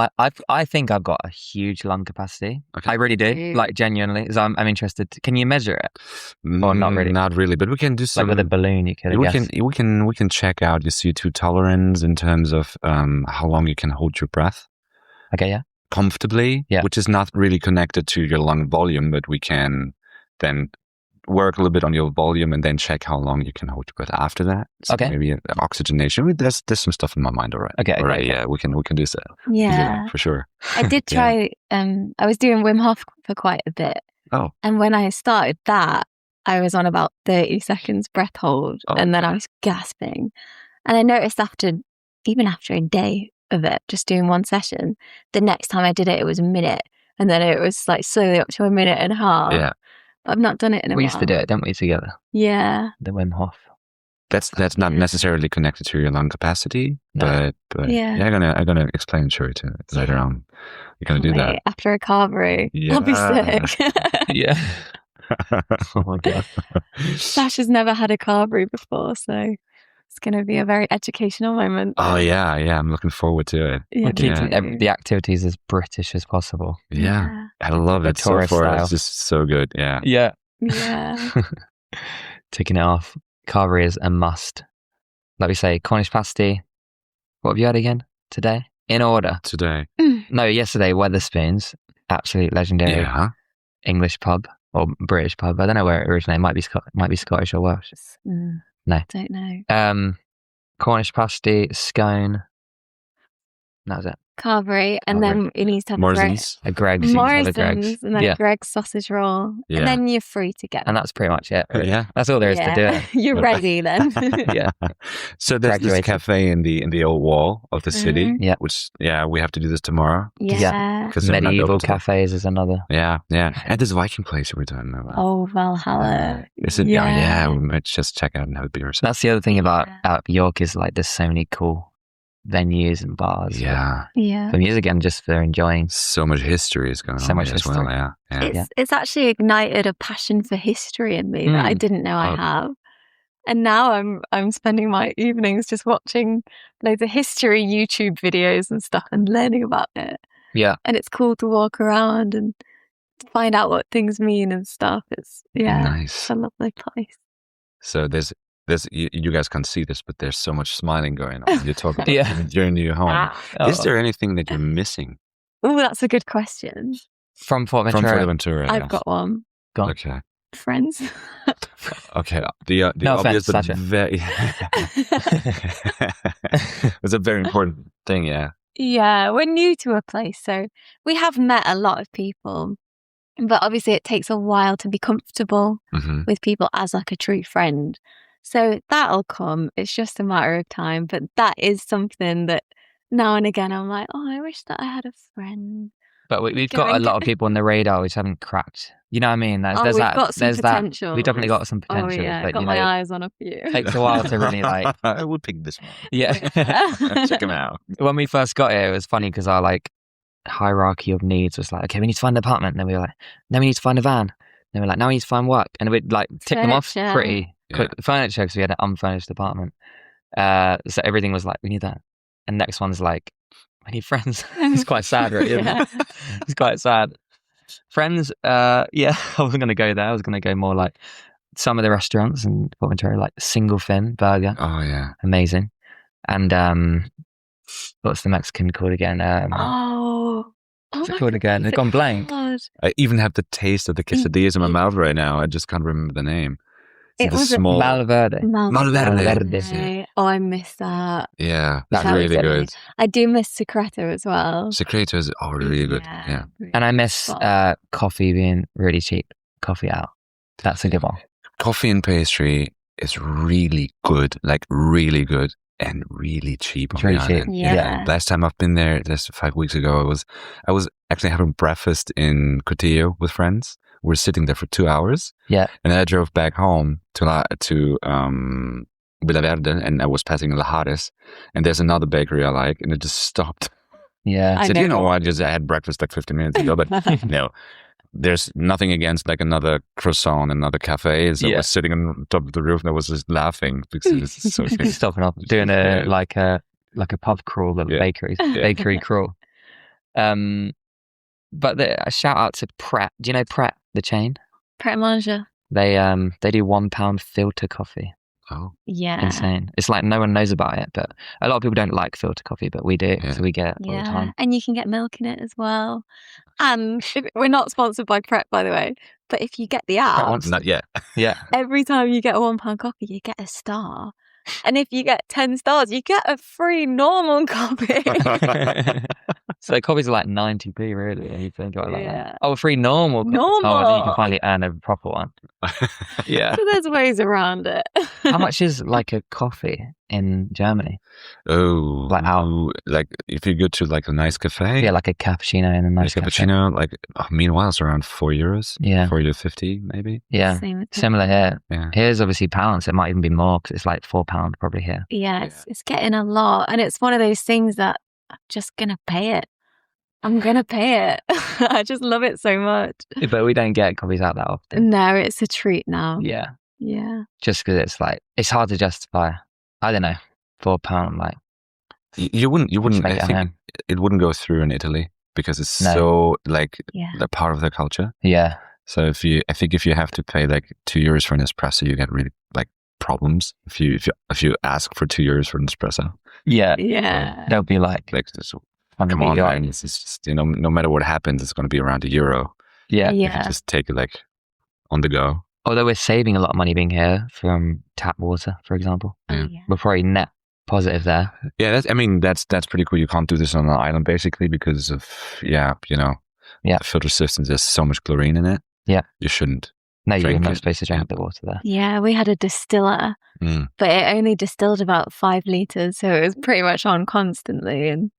I think I've got a huge lung capacity. Okay. I really do. Dude. Like genuinely. So I'm interested. Can you measure it? Or not really? Not really, but we can do Like some. with a balloon you could, I we guess. can check out your CO2 tolerance in terms of how long you can hold your breath Okay, yeah. comfortably, Yeah. which is not really connected to your lung volume, but we can then work a little bit on your volume and then check how long you can hold your breath after that. So Okay. maybe oxygenation. There's some stuff in my mind already. Okay, already. okay. Yeah, we can do that. Yeah. For sure. I did Yeah. try. I was doing Wim Hof for quite a bit. Oh. And when I started that, I was on about 30 seconds breath hold, Oh. and then I was gasping. And I noticed even after a day of it, just doing one session, the next time I did it, it was a minute, and then it was like slowly up to a minute and a half. Yeah. But I've not done it in a We while. used to do it, didn't we, together? Yeah. The Wim Hof. That's not necessarily connected to your lung capacity, No. but Yeah. I'm gonna explain to it later on. You're gonna do that. Wait, after a carvery. I'll be Yeah. sick. Yeah. Oh my God. Sasha's never had a carvery before, so it's going to be a very educational moment. Oh yeah, I'm looking forward to it. Yeah, We'll keep Yeah. the activities as British as possible. Yeah, I love The it so tourist far. style. It's just so good. Yeah, Yeah. Yeah. Ticking it off. Carvery is a must. Like we say, Cornish pasty. What have you had again today? In order. today. No, yesterday, Weatherspoons. Absolute legendary Yeah, English pub or British pub. I don't know where it originated. Might be Scottish or Welsh. No. Don't know. Cornish pasty, scone. That was it. Carvery, and Carvery. then it needs to have Morrison's. A Greg's. you can have a Morrison's, Greg's. and then Yeah. Greg's sausage roll, Yeah. and then you're free to get. And that's pretty much it. really. Yeah. That's all there is to do it. You're ready then. Yeah. So there's this Graduated. cafe in the old wall of the city. Mhm. Yeah. Which we have to do this tomorrow. Yeah. Because they're not Medieval open. cafes is another. Yeah. And this Viking place we were talking about. Oh, Valhalla. Is it? Yeah. We might just check out and have a beer. That's the other thing about Yeah. York is like there's so many cool venues and bars. Yeah. Yeah. For music and just for enjoying. So much history is going So on much there as well. history. Yeah. It's actually ignited a passion for history in me that I didn't know I Oh. have. And now I'm spending my evenings just watching loads of history YouTube videos and stuff and learning about it. Yeah. And it's cool to walk around and find out what things mean and stuff. It's Nice. It's a lovely place. So there's you guys can't see this, but there's so much smiling going on. You talk about your new home. Is there anything that you're missing? Oh, that's a good question. From Fuerteventura? From Fuerteventura, I've got one. Go on. Okay. Friends. Okay. The No obvious offense, but very it's a very important thing, yeah. Yeah, we're new to a place, so we have met a lot of people, but obviously it takes a while to be comfortable with people as like a true friend. So that'll come. It's just a matter of time. But that is something that now and again I'm like, oh, I wish that I had a friend. But we've got a lot of people on the radar which haven't cracked. You know what I mean? There's we've that. got some There's potential. We've definitely got some potential. Oh yeah, but got my eyes on a few. It takes a while to really like. I would pick this one. Yeah. Check him out. When we first got here, it was funny because our like hierarchy of needs was like, okay, we need to find an apartment. And then we were like, then we need to find a van. Then we're like, now we need to find work. And we'd like tick them off pretty quick. Furniture, because we had an unfurnished apartment. So everything was like, we need that. And next one's like, we need friends. It's quite sad, right? It's quite sad. Friends, I wasn't going to go there. I was going to go more like some of the restaurants in Fuerteventura, like Single Fin Burger. Oh, yeah. Amazing. And what's the Mexican called again? What's it called again? It's gone blank. God. I even have the taste of the quesadillas in my mouth right now. I just can't remember the name. It was small Malverde. Malverde. Oh, I miss that. Yeah, That's that's really good. I do miss Secreto as well. Secreto is really good. Yeah. And I miss coffee being really cheap. Coffee out. That's a good one. Coffee and pastry is really good, like really good and really cheap on the island. Yeah. Last time I've been there, just 5 weeks ago, I was actually having breakfast in Cotillo with friends. We're sitting there for 2 hours. Yeah. And then I drove back home to Villaverde, and I was passing Lajares, and there's another bakery I like, and it just stopped. Yeah. I said, you know what, I had breakfast like 15 minutes ago, but no, there's nothing against like another croissant, another cafe. So I was sitting on top of the roof and I was just laughing because it's so cheap. Stopping off, doing like a pub crawl at bakery crawl. But a shout out to Pret. Do you know Pret, the chain? Pret a Manger. They do £1 filter coffee. Oh, yeah, insane! It's like no one knows about it, but a lot of people don't like filter coffee, but we do, so we get it all the time. And you can get milk in it as well. And we're not sponsored by Pret, by the way, but if you get the app, not yet. Yeah, every time you get a £1 coffee, you get a star. And if you get 10 stars, you get a free normal coffee. So coffees are like 90p really, and you think about like that. Oh, a free normal coffee. Normal. Oh, then you can finally earn a proper one. Yeah. So there's ways around it. How much is like a coffee in Germany? Oh, like how? Like if you go to like a nice cafe? Yeah, like a cappuccino in a nice cappuccino. Like meanwhile, it's around €4. Yeah, €4.50 maybe. Yeah, similar here. Yeah. Here's obviously pounds. It might even be more because it's like £4 probably here. Yeah, it's getting a lot, and it's one of those things that I'm just gonna pay it. I'm gonna pay it. I just love it so much. But we don't get coffees out that often. No, it's a treat now. Yeah. Yeah. Just because it's like it's hard to justify. I don't know, £4. Like you wouldn't. I think it wouldn't go through in Italy because it's so like a part of the culture. Yeah. So if you have to pay like €2 for an espresso, you get really like problems. If you ask for €2 for an espresso. Yeah. They'll be like come on, man. It's just, no matter what happens, it's going to be around €1. Yeah. You can just take it like on the go. Although we're saving a lot of money being here from tap water, for example. We're probably net positive there. Yeah, that's pretty cool. You can't do this on an island basically because of the filter systems. There's so much chlorine in it. Yeah, you shouldn't. No, you're not supposed to drink the water there. Yeah, we had a distiller, but it only distilled about 5 liters, so it was pretty much on constantly. And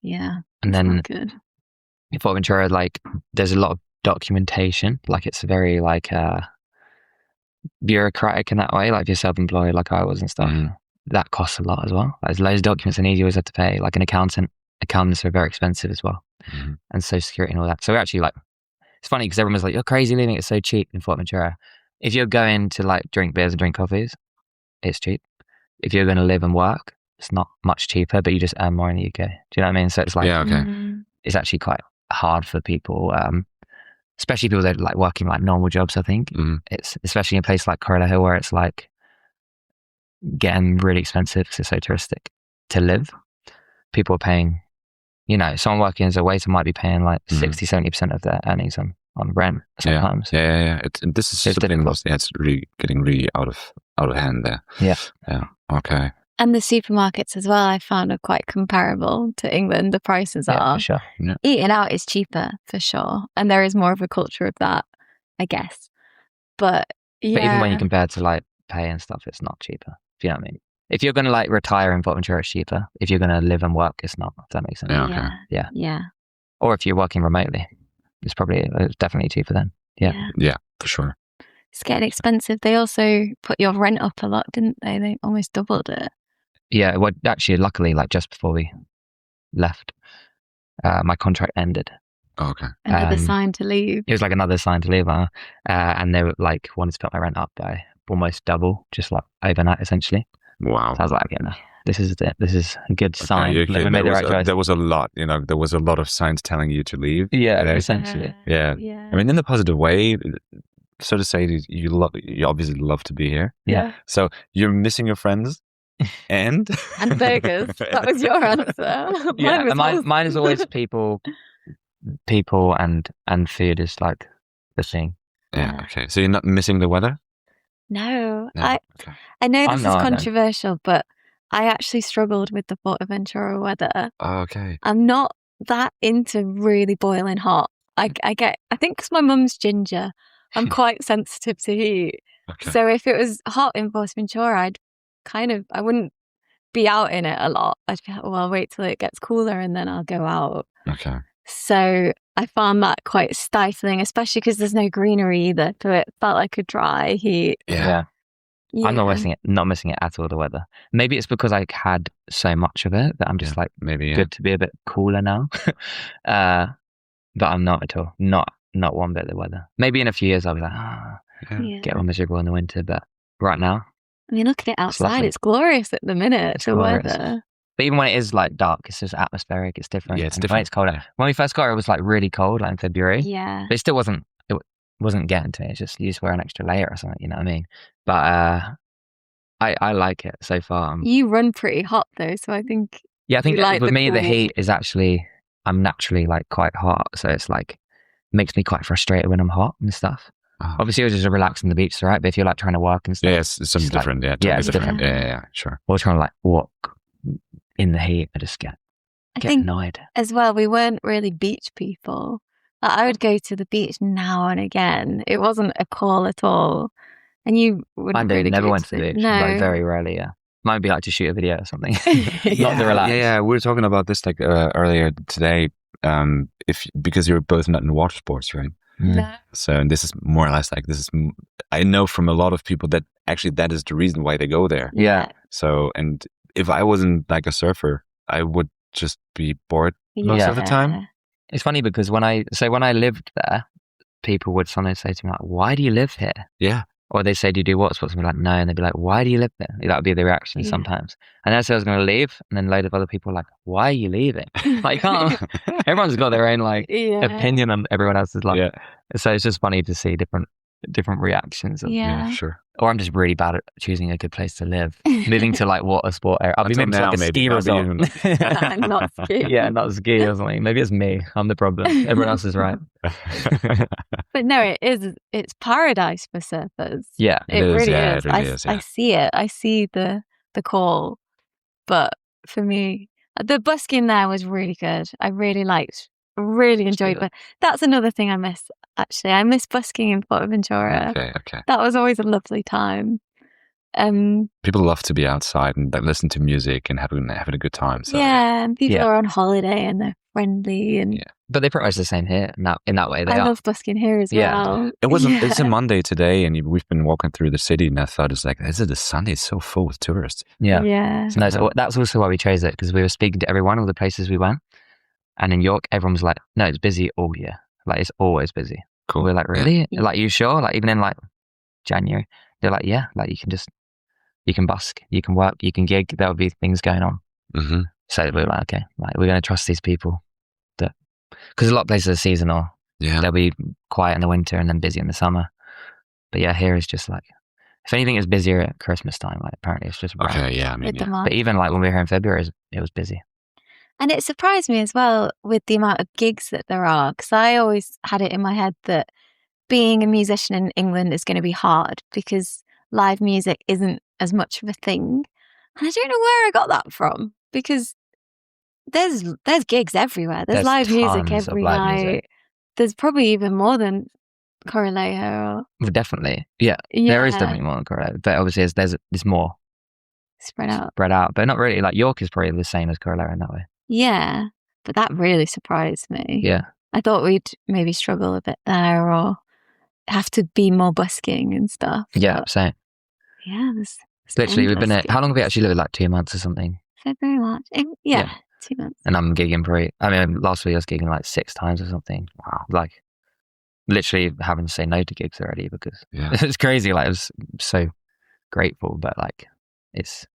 and then good. In Fuerteventura, like there's a lot of documentation. Like it's very like bureaucratic in that way. Like if you're self-employed, like I was and stuff, that costs a lot as well. There's loads of documents and you always have to pay. Like an accountant. Accountants are very expensive as well, and social security and all that. So we're actually like, it's funny because everyone's like, "You're crazy leaving it so cheap in Fuerteventura." If you're going to like drink beers and drink coffees, it's cheap. If you're going to live and work, it's not much cheaper, but you just earn more in the UK. Do you know what I mean? So it's like, it's actually quite hard for people, especially people that are like working like normal jobs. I think it's especially in a place like Corella Hill where it's like getting really expensive because it's so touristic to live. People are paying, someone working as a waiter might be paying like 60-70% of their earnings on rent sometimes. This is something it's really getting really out of hand there. Yeah. Okay. And the supermarkets as well, I found are quite comparable to England. The prices are. For sure. Yeah. Eating out is cheaper for sure, and there is more of a culture of that, I guess. But even when you compare to like pay and stuff, it's not cheaper. Do you know what I mean? If you're going to like retire in Fuerteventura, it's cheaper. If you're going to live and work, it's not. If that makes sense. Yeah. Okay. Yeah. Or if you're working remotely, it's definitely cheaper then. Yeah, for sure. It's getting expensive. They also put your rent up a lot, didn't they? They almost doubled it. Yeah, well, actually, luckily, like just before we left, my contract ended. Oh, okay. Another sign to leave. It was like another sign to leave, and they were like wanted to put my rent up by almost double, just like overnight, essentially. Wow. So I was like, this is a good sign. Okay, we made the right choice. There was a lot, there was a lot of signs telling you to leave. Yeah, essentially. Yeah. I mean, in a positive way, so to say, you obviously love to be here. Yeah. So you're missing your friends. And burgers. That was your answer. Mine is always people and food is like the thing. Yeah. Okay. So you're not missing the weather? No. I know this is controversial, but I actually struggled with the Fuerteventura weather. Oh, okay. I'm not that into really boiling hot. I think because my mum's ginger, I'm quite sensitive to heat. Okay. So if it was hot in Fuerteventura, I wouldn't be out in it a lot. I'd be like, well, I'll wait till it gets cooler and then I'll go out. Okay. So I found that quite stifling, especially because there's no greenery either. So it felt like a dry heat. Yeah. I'm not missing it at all, the weather. Maybe it's because I had so much of it that I'm just good to be a bit cooler now. But I'm not at all. Not one bit of the weather. Maybe in a few years I'll be like, get all miserable in the winter. But right now, I mean, look at it outside. It's glorious at the minute, the weather. But even when it is like dark, it's just atmospheric. It's different. Yeah, it's different. When it's colder. When we first got it, it was like really cold, like in February. Yeah. But it still wasn't getting to me. It's just you just wear an extra layer or something, you know what I mean? But I like it so far. You run pretty hot though, so I think. Yeah, I think for me, the heat is actually, I'm naturally like quite hot. So it's like, makes me quite frustrated when I'm hot and stuff. Oh. Obviously, it was just relax on the beach, right? But if you're like trying to work and stuff, it's something different. Like, it's different. Yeah, sure. Or trying to like walk in the heat, I just get annoyed. As well, we weren't really beach people. I would go to the beach now and again. It wasn't a call at all. And you wouldn't really never went to the beach. No. Like very rarely, yeah. Might be like to shoot a video or something. Not to relax. Yeah, we were talking about this like earlier today. Because you're both not in water sports, right? No. So this is more or less like I know from a lot of people that actually that is the reason why they go there. Yeah. So, and if I wasn't like a surfer, I would just be bored most of the time. It's funny because when I lived there, people would sometimes say to me like, "Why do you live here?" Yeah. Or they say, "Do you do water sports?" And I'd be like, "No." And they'd be like, "Why do you live there?" That would be the reaction sometimes. And then I said I was going to leave, and then a load of other people were like, "Why are you leaving?" Like, you can't. Everyone's got their own opinion on everyone else's life. Yeah. So it's just funny to see different reactions. Yeah, sure. Or I'm just really bad at choosing a good place to live. Moving to like water sport area. I'll be moving to like a ski resort. Not ski. Yeah, not ski or something. Maybe it's me. I'm the problem. Everyone else is right. But no, it's paradise for surfers. Yeah. It really is. is. It really is, yeah. I see it. I see the call. But for me, the busking there was really good. I really enjoyed it. But that's another thing I miss, actually. I miss busking in Fuerteventura. Okay. That was always a lovely time. People love to be outside and listen to music and having a good time. So. Yeah, and people are on holiday and they're friendly. And but they're pretty much the same here in that way. I love busking here as well. It's a Monday today and we've been walking through the city and I thought it's like, is it a Sunday? It's so full with tourists. Yeah. So that's also why we chose it, because we were speaking to everyone, all the places we went. And in York, everyone was like, "No, it's busy all year. Like, it's always busy." Cool. We're like, "Really? Yeah. Like, you sure?" Like, even in like January, they're like, "Yeah, like you can just you can busk, you can work, you can gig. There'll be things going on. Mm-hmm. So we're like, okay, like, we're going to trust these people. Because a lot of places are seasonal. Yeah. They'll be quiet in the winter and then busy in the summer. But yeah, here is just like, if anything, it's busier at Christmas time. Like apparently it's just Okay. Yeah. I mean, with the yeah. march. But even like when we were here in February, it was busy. And it surprised me as well with the amount of gigs that there are, because I always had it in my head that being a musician in England is going to be hard because live music isn't as much of a thing. And I don't know where I got that from, because there's gigs everywhere. There's live music tons of every live night. music. There's probably even more than Coralejo. Well, definitely. Yeah. There is definitely more than Coralejo. But obviously there's more spread out. But not really. Like York is probably the same as Coralejo in that way. Yeah. But that really surprised me. Yeah. I thought we'd maybe struggle a bit there or have to be more busking and stuff. Yeah, but same. yeah, there's Literally, we've been endless at, how long have we gigs. actually lived? Like 2 months or something. February, March. Yeah, 2 months. And I'm gigging last week I was gigging like 6 times or something. Wow. Like literally having to say no to gigs already because it's crazy. Like I was so grateful, but like it's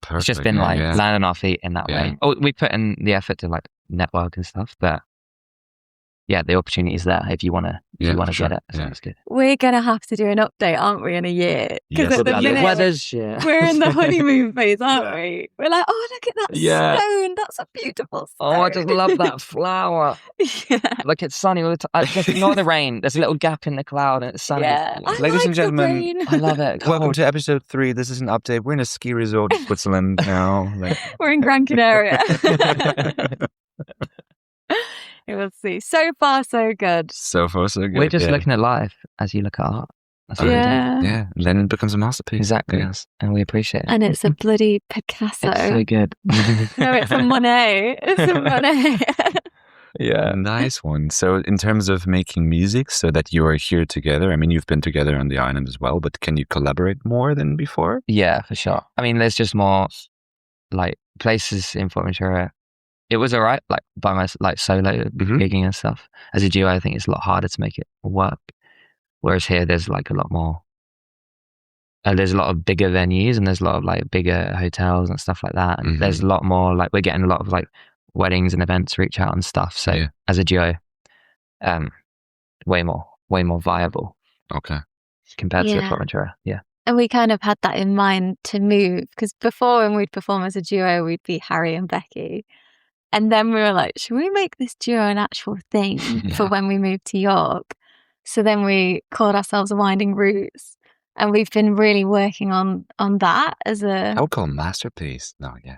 perfect. It's just been like landing our feet in that way. Oh, we put in the effort to like network and stuff, but yeah, the opportunity is there if you want to get it. So it's good. We're going to have to do an update, aren't we, in a year? Because at the minute, weather's shit. we're in the honeymoon phase, aren't we? We're like, oh, look at that stone. That's a beautiful stone. Oh, I just love that flower. Yeah. Look, it's sunny all the time. Just ignore the rain. There's a little gap in the cloud and it's sunny. Yeah. Ladies and gentlemen, I love it. welcome to episode 3. This is an update. We're in a ski resort in Switzerland now. We're in Gran Canaria. We'll see. So far, so good. So far, so good. We're just looking at life as you look at art. That's what Yeah. And then it becomes a masterpiece. Exactly. Yes. And we appreciate it. And it's a bloody Picasso. It's so good. No, it's a Monet. It's a Monet. Yeah, nice one. So in terms of making music so that you are here together, I mean, you've been together on the island as well, but can you collaborate more than before? Yeah, for sure. I mean, there's just more like places in Fuerteventura. It was all right, like by my solo gigging and stuff. As a duo, I think it's a lot harder to make it work. Whereas here, there's like a lot more. There's a lot of bigger venues and there's a lot of like bigger hotels and stuff like that. And there's a lot more like we're getting a lot of like weddings and events reach out and stuff. So as a duo, way more viable. Okay. Compared to Fuerteventura. Yeah. And we kind of had that in mind to move because before when we'd perform as a duo, we'd be Harry and Becky. And then we were like, should we make this duo an actual thing for when we move to York? So then we called ourselves Winding Roots. And we've been really working on that as a... I would call a masterpiece. No, yeah.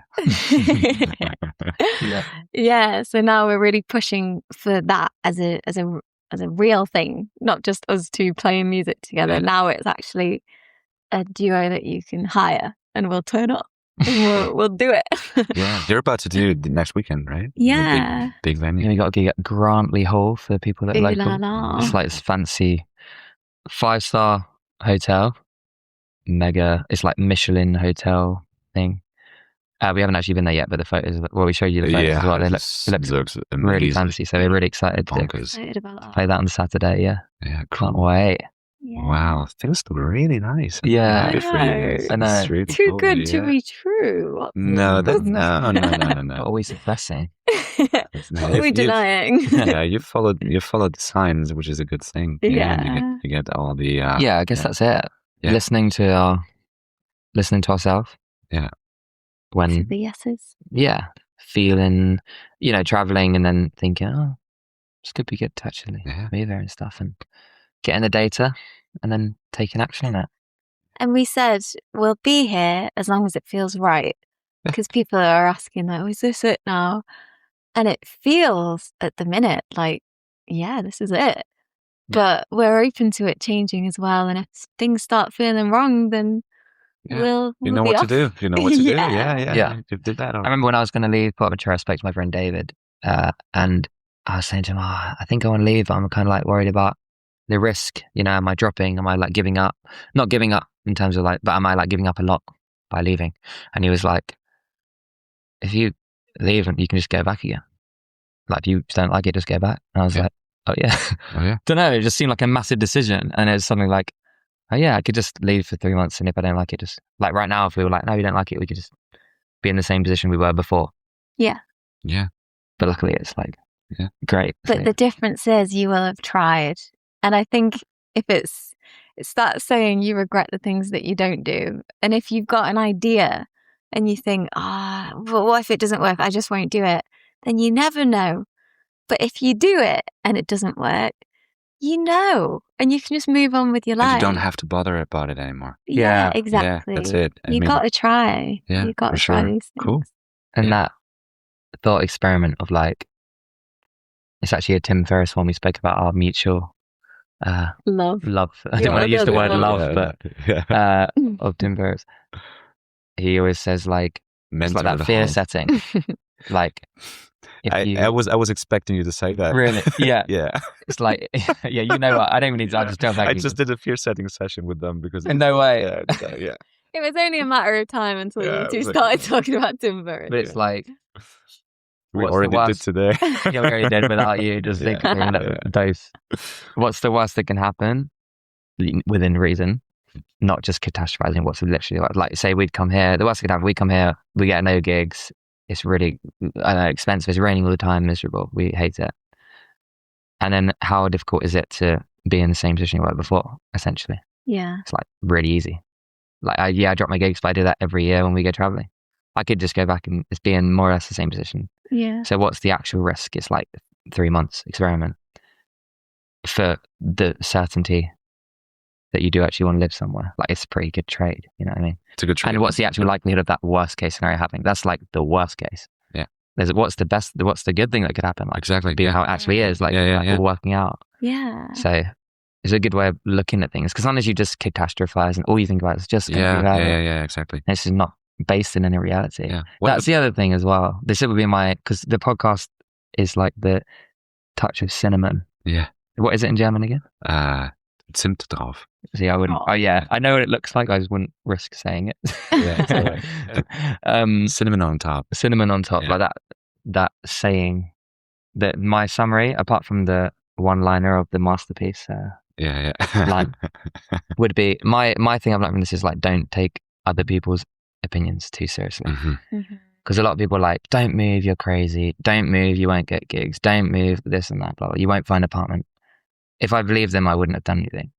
Yeah, so now we're really pushing for that as a real thing, not just us two playing music together. Now it's actually a duo that you can hire and we'll turn up. We'll do it. Yeah, you're about to do it next weekend, right? Yeah. Big venue. We got a gig at Grantley Hall for people that are local. La la. It's like this fancy 5-star hotel. Mega. It's like Michelin hotel thing. We haven't actually been there yet, but the photos. Well, we showed you the photos as well. They look really fancy, so we're really excited to play that on Saturday. Yeah. Yeah. Cool. Can't wait. Yeah. Wow, things look really nice. Yeah, good for you. I know. Really Too cool, good to be true. No. Always depressing. What are we denying? Yeah, you followed the signs, which is a good thing. Yeah. You get all the. Yeah, I guess that's it. Yeah. Listening to ourselves. Yeah. To the yeses. Yeah, feeling, traveling and then thinking, oh, this could be good to actually be there and stuff, and getting the data and then taking action on it. And we said we'll be here as long as it feels right, because people are asking like, oh, is this it now? And it feels at the minute like, yeah, this is it. But we're open to it changing as well. And if things start feeling wrong, then we'll you know what to do. You know what to do. Yeah. You did that. I remember when I was going to leave Fuerteventura, I spoke to my friend David, and I was saying to him, I think I want to leave, but I'm kind of like worried about the risk. Am I dropping? Am I like giving up? Not giving up in terms of like, but am I like giving up a lot by leaving? And he was like, if you leave, you can just go back again. Like if you don't like it, just go back. And I was like, oh yeah. Don't know. It just seemed like a massive decision. And it was something like, oh yeah, I could just leave for 3 months, and if I don't like it, just like right now, if we were like, no, you don't like it, we could just be in the same position we were before. Yeah. Yeah. But luckily, it's like great. But the difference is you will have tried, and I think if it's that saying, you regret the things that you don't do, and if you've got an idea and you think, but what if it doesn't work? I just won't do it. Then you never know. But if you do it and it doesn't work, you know, and you can just move on with your life. And you don't have to bother about it anymore. Yeah, exactly. Yeah, that's it. You got to try. Yeah, you got to try these things. Cool. And that thought experiment of like, it's actually a Tim Ferriss one. We spoke about our mutual love. I didn't want to use the word love, but of Tim Ferriss. He always says like, it's like that fear setting. Like, I was expecting you to say that. Really? Yeah. Yeah. It's like, yeah, you know what? I don't even need to. I just don't. I just did a fear setting session with them because. No way. Yeah. It was only a matter of time until you two started talking about Tim Ferriss. But it's like, we already did today. Yeah, we already did without you. Just think dose. What's the worst that can happen within reason? Not just catastrophizing. What's literally like, say we'd come here. The worst that could happen, we come here, we get no gigs. It's really expensive. It's raining all the time, miserable. We hate it. And then how difficult is it to be in the same position you were before, essentially? Yeah. It's like really easy. Like, I drop my gigs, but I do that every year when we go traveling. I could just go back and it's be in more or less the same position. Yeah. So what's the actual risk? It's like 3 months experiment for the certainty that you do actually want to live somewhere. Like, it's a pretty good trade. You know what I mean? It's a good trade. And what's the actual likelihood of that worst case scenario happening? That's like the worst case. Yeah. What's the good thing that could happen? Like, exactly. Be how it actually is. Like, all working out. Yeah. So it's a good way of looking at things, because sometimes you just catastrophize and all you think about is just yeah, exactly. This is not based in any reality. Yeah. That's the other thing as well. This would be because the podcast is like the touch of cinnamon. Yeah. What is it in German again? Zimt drauf. See, I wouldn't. Oh yeah, I know what it looks like. I just wouldn't risk saying it. Cinnamon on top. Cinnamon on top, like that saying. That my summary, apart from the one-liner of the masterpiece, line, would be my thing I've learned from this is like, don't take other people's opinions too seriously. Because a lot of people are like, don't move, you're crazy. Don't move, you won't get gigs. Don't move, this and that, blah, blah. You won't find an apartment. If I believed them, I wouldn't have done anything.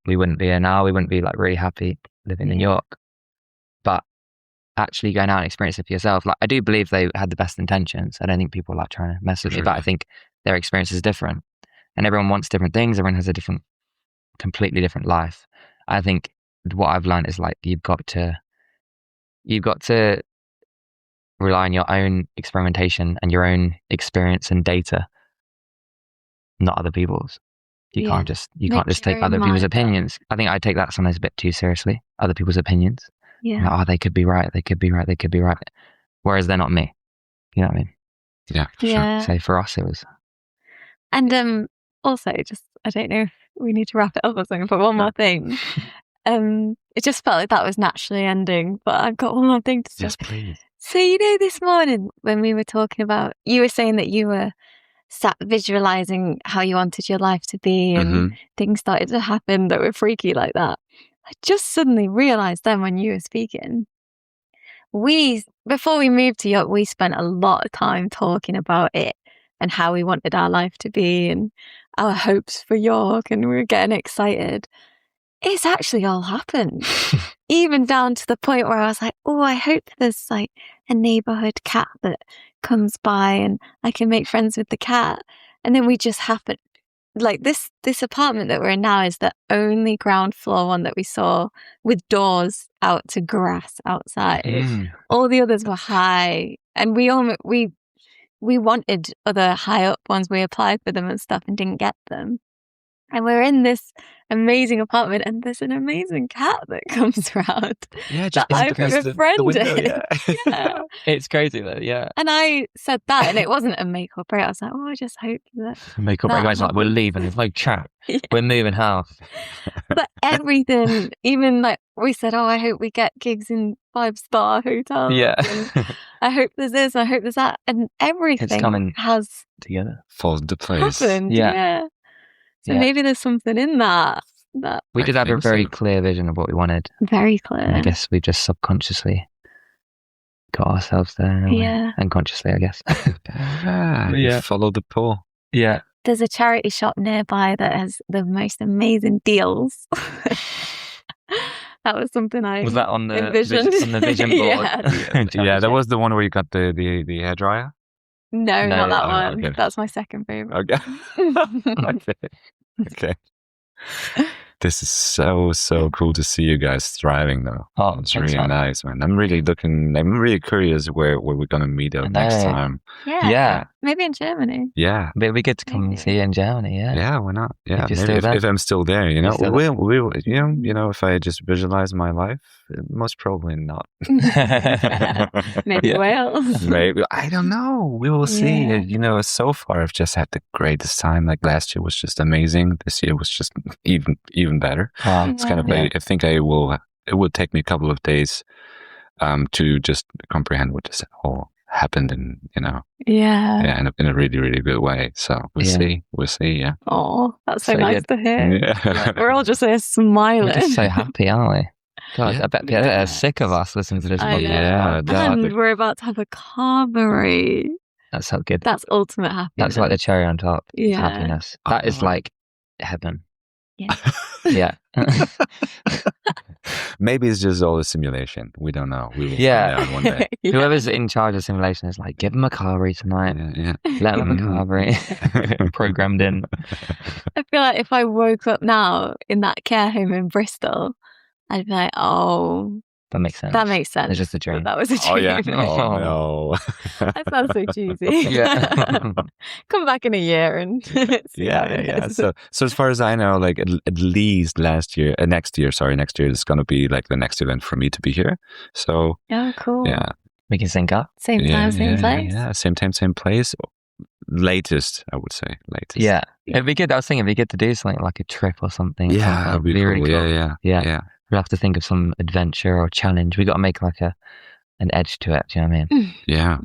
We wouldn't be here now. We wouldn't be like really happy living in New York. But actually going out and experience it for yourself, like, I do believe they had the best intentions. I don't think people are like trying to mess with me, but I think their experience is different. And everyone wants different things. Everyone has a completely different life. I think what I've learned is like, you've got to rely on your own experimentation and your own experience and data, not other people's. You can't just take other people's opinions. I think I take that sometimes a bit too seriously. Other people's opinions. Yeah. Like, they could be right. They could be right. They could be right. Whereas they're not me. You know what I mean? Yeah. Yeah. So for us, it was. And also, just, I don't know if we need to wrap it up or something, but one more thing. It just felt like that was naturally ending, but I've got one more thing to say. Yes, please. So, this morning when we were talking about, you were saying that you were sat visualizing how you wanted your life to be, and things started to happen that were freaky like that. I just suddenly realized then when you were speaking, before we moved to York, we spent a lot of time talking about it and how we wanted our life to be and our hopes for York, and we were getting excited. It's actually all happened. Even down to the point where I was like, oh, I hope there's like a neighborhood cat that comes by and I can make friends with the cat. And then we just happened. Like this apartment that we're in now is the only ground floor one that we saw with doors out to grass outside. All the others were high, and we wanted other high up ones. We applied for them and stuff and didn't get them. And we're in this amazing apartment, and there's an amazing cat that comes around. Yeah, just I've befriended. Yeah. It's crazy though, yeah. And I said that, and it wasn't a make or break. I was like, oh, I just hope that. Make or break. Guys, like, we're leaving. There's no chat. Yeah. We're moving house. But everything, even like we said, oh, I hope we get gigs in 5-star hotels. Yeah. I hope there's this. I hope there's that, and everything has together. Falls into place. Happened. Yeah. So maybe there's something in that. that. We did I have a think very so. clear vision of what we wanted. Very clear. And I guess we just subconsciously got ourselves there in a way. Yeah. Unconsciously, I guess. You follow the pull. Yeah. There's a charity shop nearby that has the most amazing deals. That was something I Was that on the envisioned. on the vision board? Yeah, that was the one where you got the hairdryer. No, No, not that oh, one. okay. That's my second favorite. Okay. Okay. This is so cool to see you guys thriving, though. Oh, It's thanks, really man. nice, man. I'm really curious where we're gonna meet up next time. Yeah. Maybe in Germany. Yeah. But it'd be good to come and see you in Germany, yeah. Yeah, why not? Yeah, If you're maybe still there. if I'm still there, you know, Still we'll you know, if I just visualize my life, most probably not. Maybe Wales. Maybe, I don't know. We will see. Yeah. You know, so far I've just had the greatest time. Like last year was just amazing. This year was just even better. It's kind of like, I think it will take me a couple of days to just comprehend what just all happened, and you know, in a really, really good way. So we'll see. Yeah. Oh, that's so So nice to hear. Yeah. We're all just here smiling. We're just so happy, aren't we? God, Yeah. I bet people are sick of us listening to this I podcast. know. Yeah, And we're about to have a carvery. That's so good. That's ultimate happiness. That's like the cherry on top. It's Yeah. happiness. That is like heaven. Yeah. Yeah. Maybe it's just all a simulation. We don't know. We will Yeah. find out one day. Whoever's in charge of simulation is like, give them a carvery tonight. Yeah. Let them have a carvery. Programmed in. I feel like if I woke up now in that care home in Bristol, I'd be like, oh, That makes sense. that makes sense. It's just a dream. That was a dream. Oh yeah. Oh no. That sounds so cheesy. Yeah. Come back in a year and see how it Yeah. is. So as far as I know, like at least next year is going to be like the next event for me to be here. So Oh, cool. yeah, We can sync up. Same time, same place. Yeah, same time, same place. Latest, I would say. Latest. Yeah. It'd be good. I was thinking it'd be good to do something like a trip or something. Yeah, that'd be really cool. cool. Yeah. We'll have to think of some adventure or challenge. We got to make like an edge to it. Do you know what I mean? Yeah.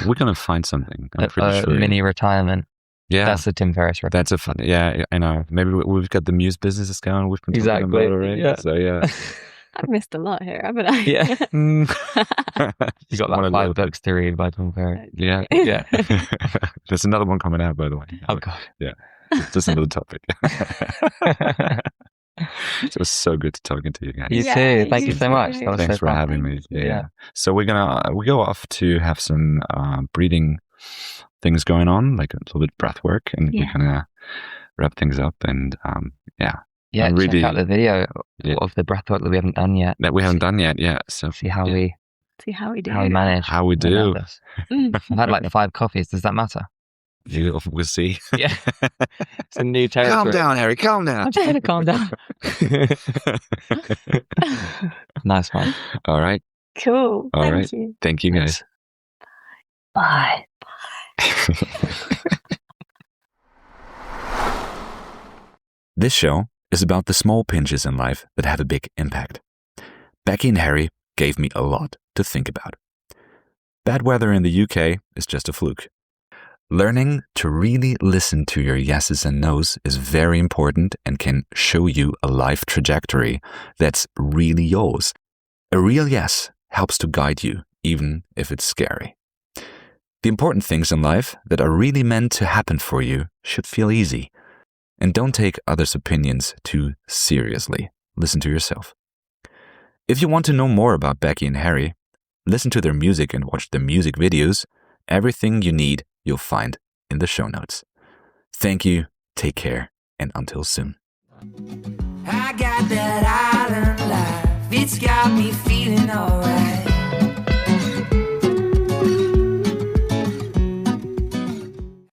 We're gonna find something. I'm pretty sure. Mini retirement. Yeah. That's the Tim Ferriss reference. That's a fun. Yeah, I know. Maybe we've got the Muse businesses going. We've been talking about already. Yeah. So yeah. I've missed a lot here, haven't I? Yeah. You You got like 5 books to read by Tim Ferriss. Yeah. Yeah. There's another one coming out, by the way. Oh God. Yeah. Just another topic. It was so good talking to you guys. You Yeah, too. Thank you you so much. too. That was Thanks so for fun. having me. Thank you. Yeah. So we go off to have some breathing things going on, like a little bit of breath work, and we're gonna wrap things up. And Yeah, I'm check really- out the video Yeah. of the breathwork that we haven't done yet. that we haven't done yet. Yeah. So See how Yeah. we See how we do. manage. how we do. without us. Mm. I've had like 5 coffees. Does that matter? We'll see. Yeah. It's a new territory. Calm down, Harry. Calm down. I'm just gonna calm down. Nice one. All right. Cool. All Thank right. you. Thank you, guys. Bye. This show is about the small pinches in life that have a big impact. Becky and Harry gave me a lot to think about. Bad weather in the UK is just a fluke. Learning to really listen to your yeses and nos is very important and can show you a life trajectory that's really yours. A real yes helps to guide you, even if it's scary. The important things in life that are really meant to happen for you should feel easy. And don't take others' opinions too seriously. Listen to yourself. If you want to know more about Becky and Harry, listen to their music and watch their music videos. Everything you need, you'll find in the show notes. Thank you, take care, and until soon. I got that island life, it's got me feeling alright.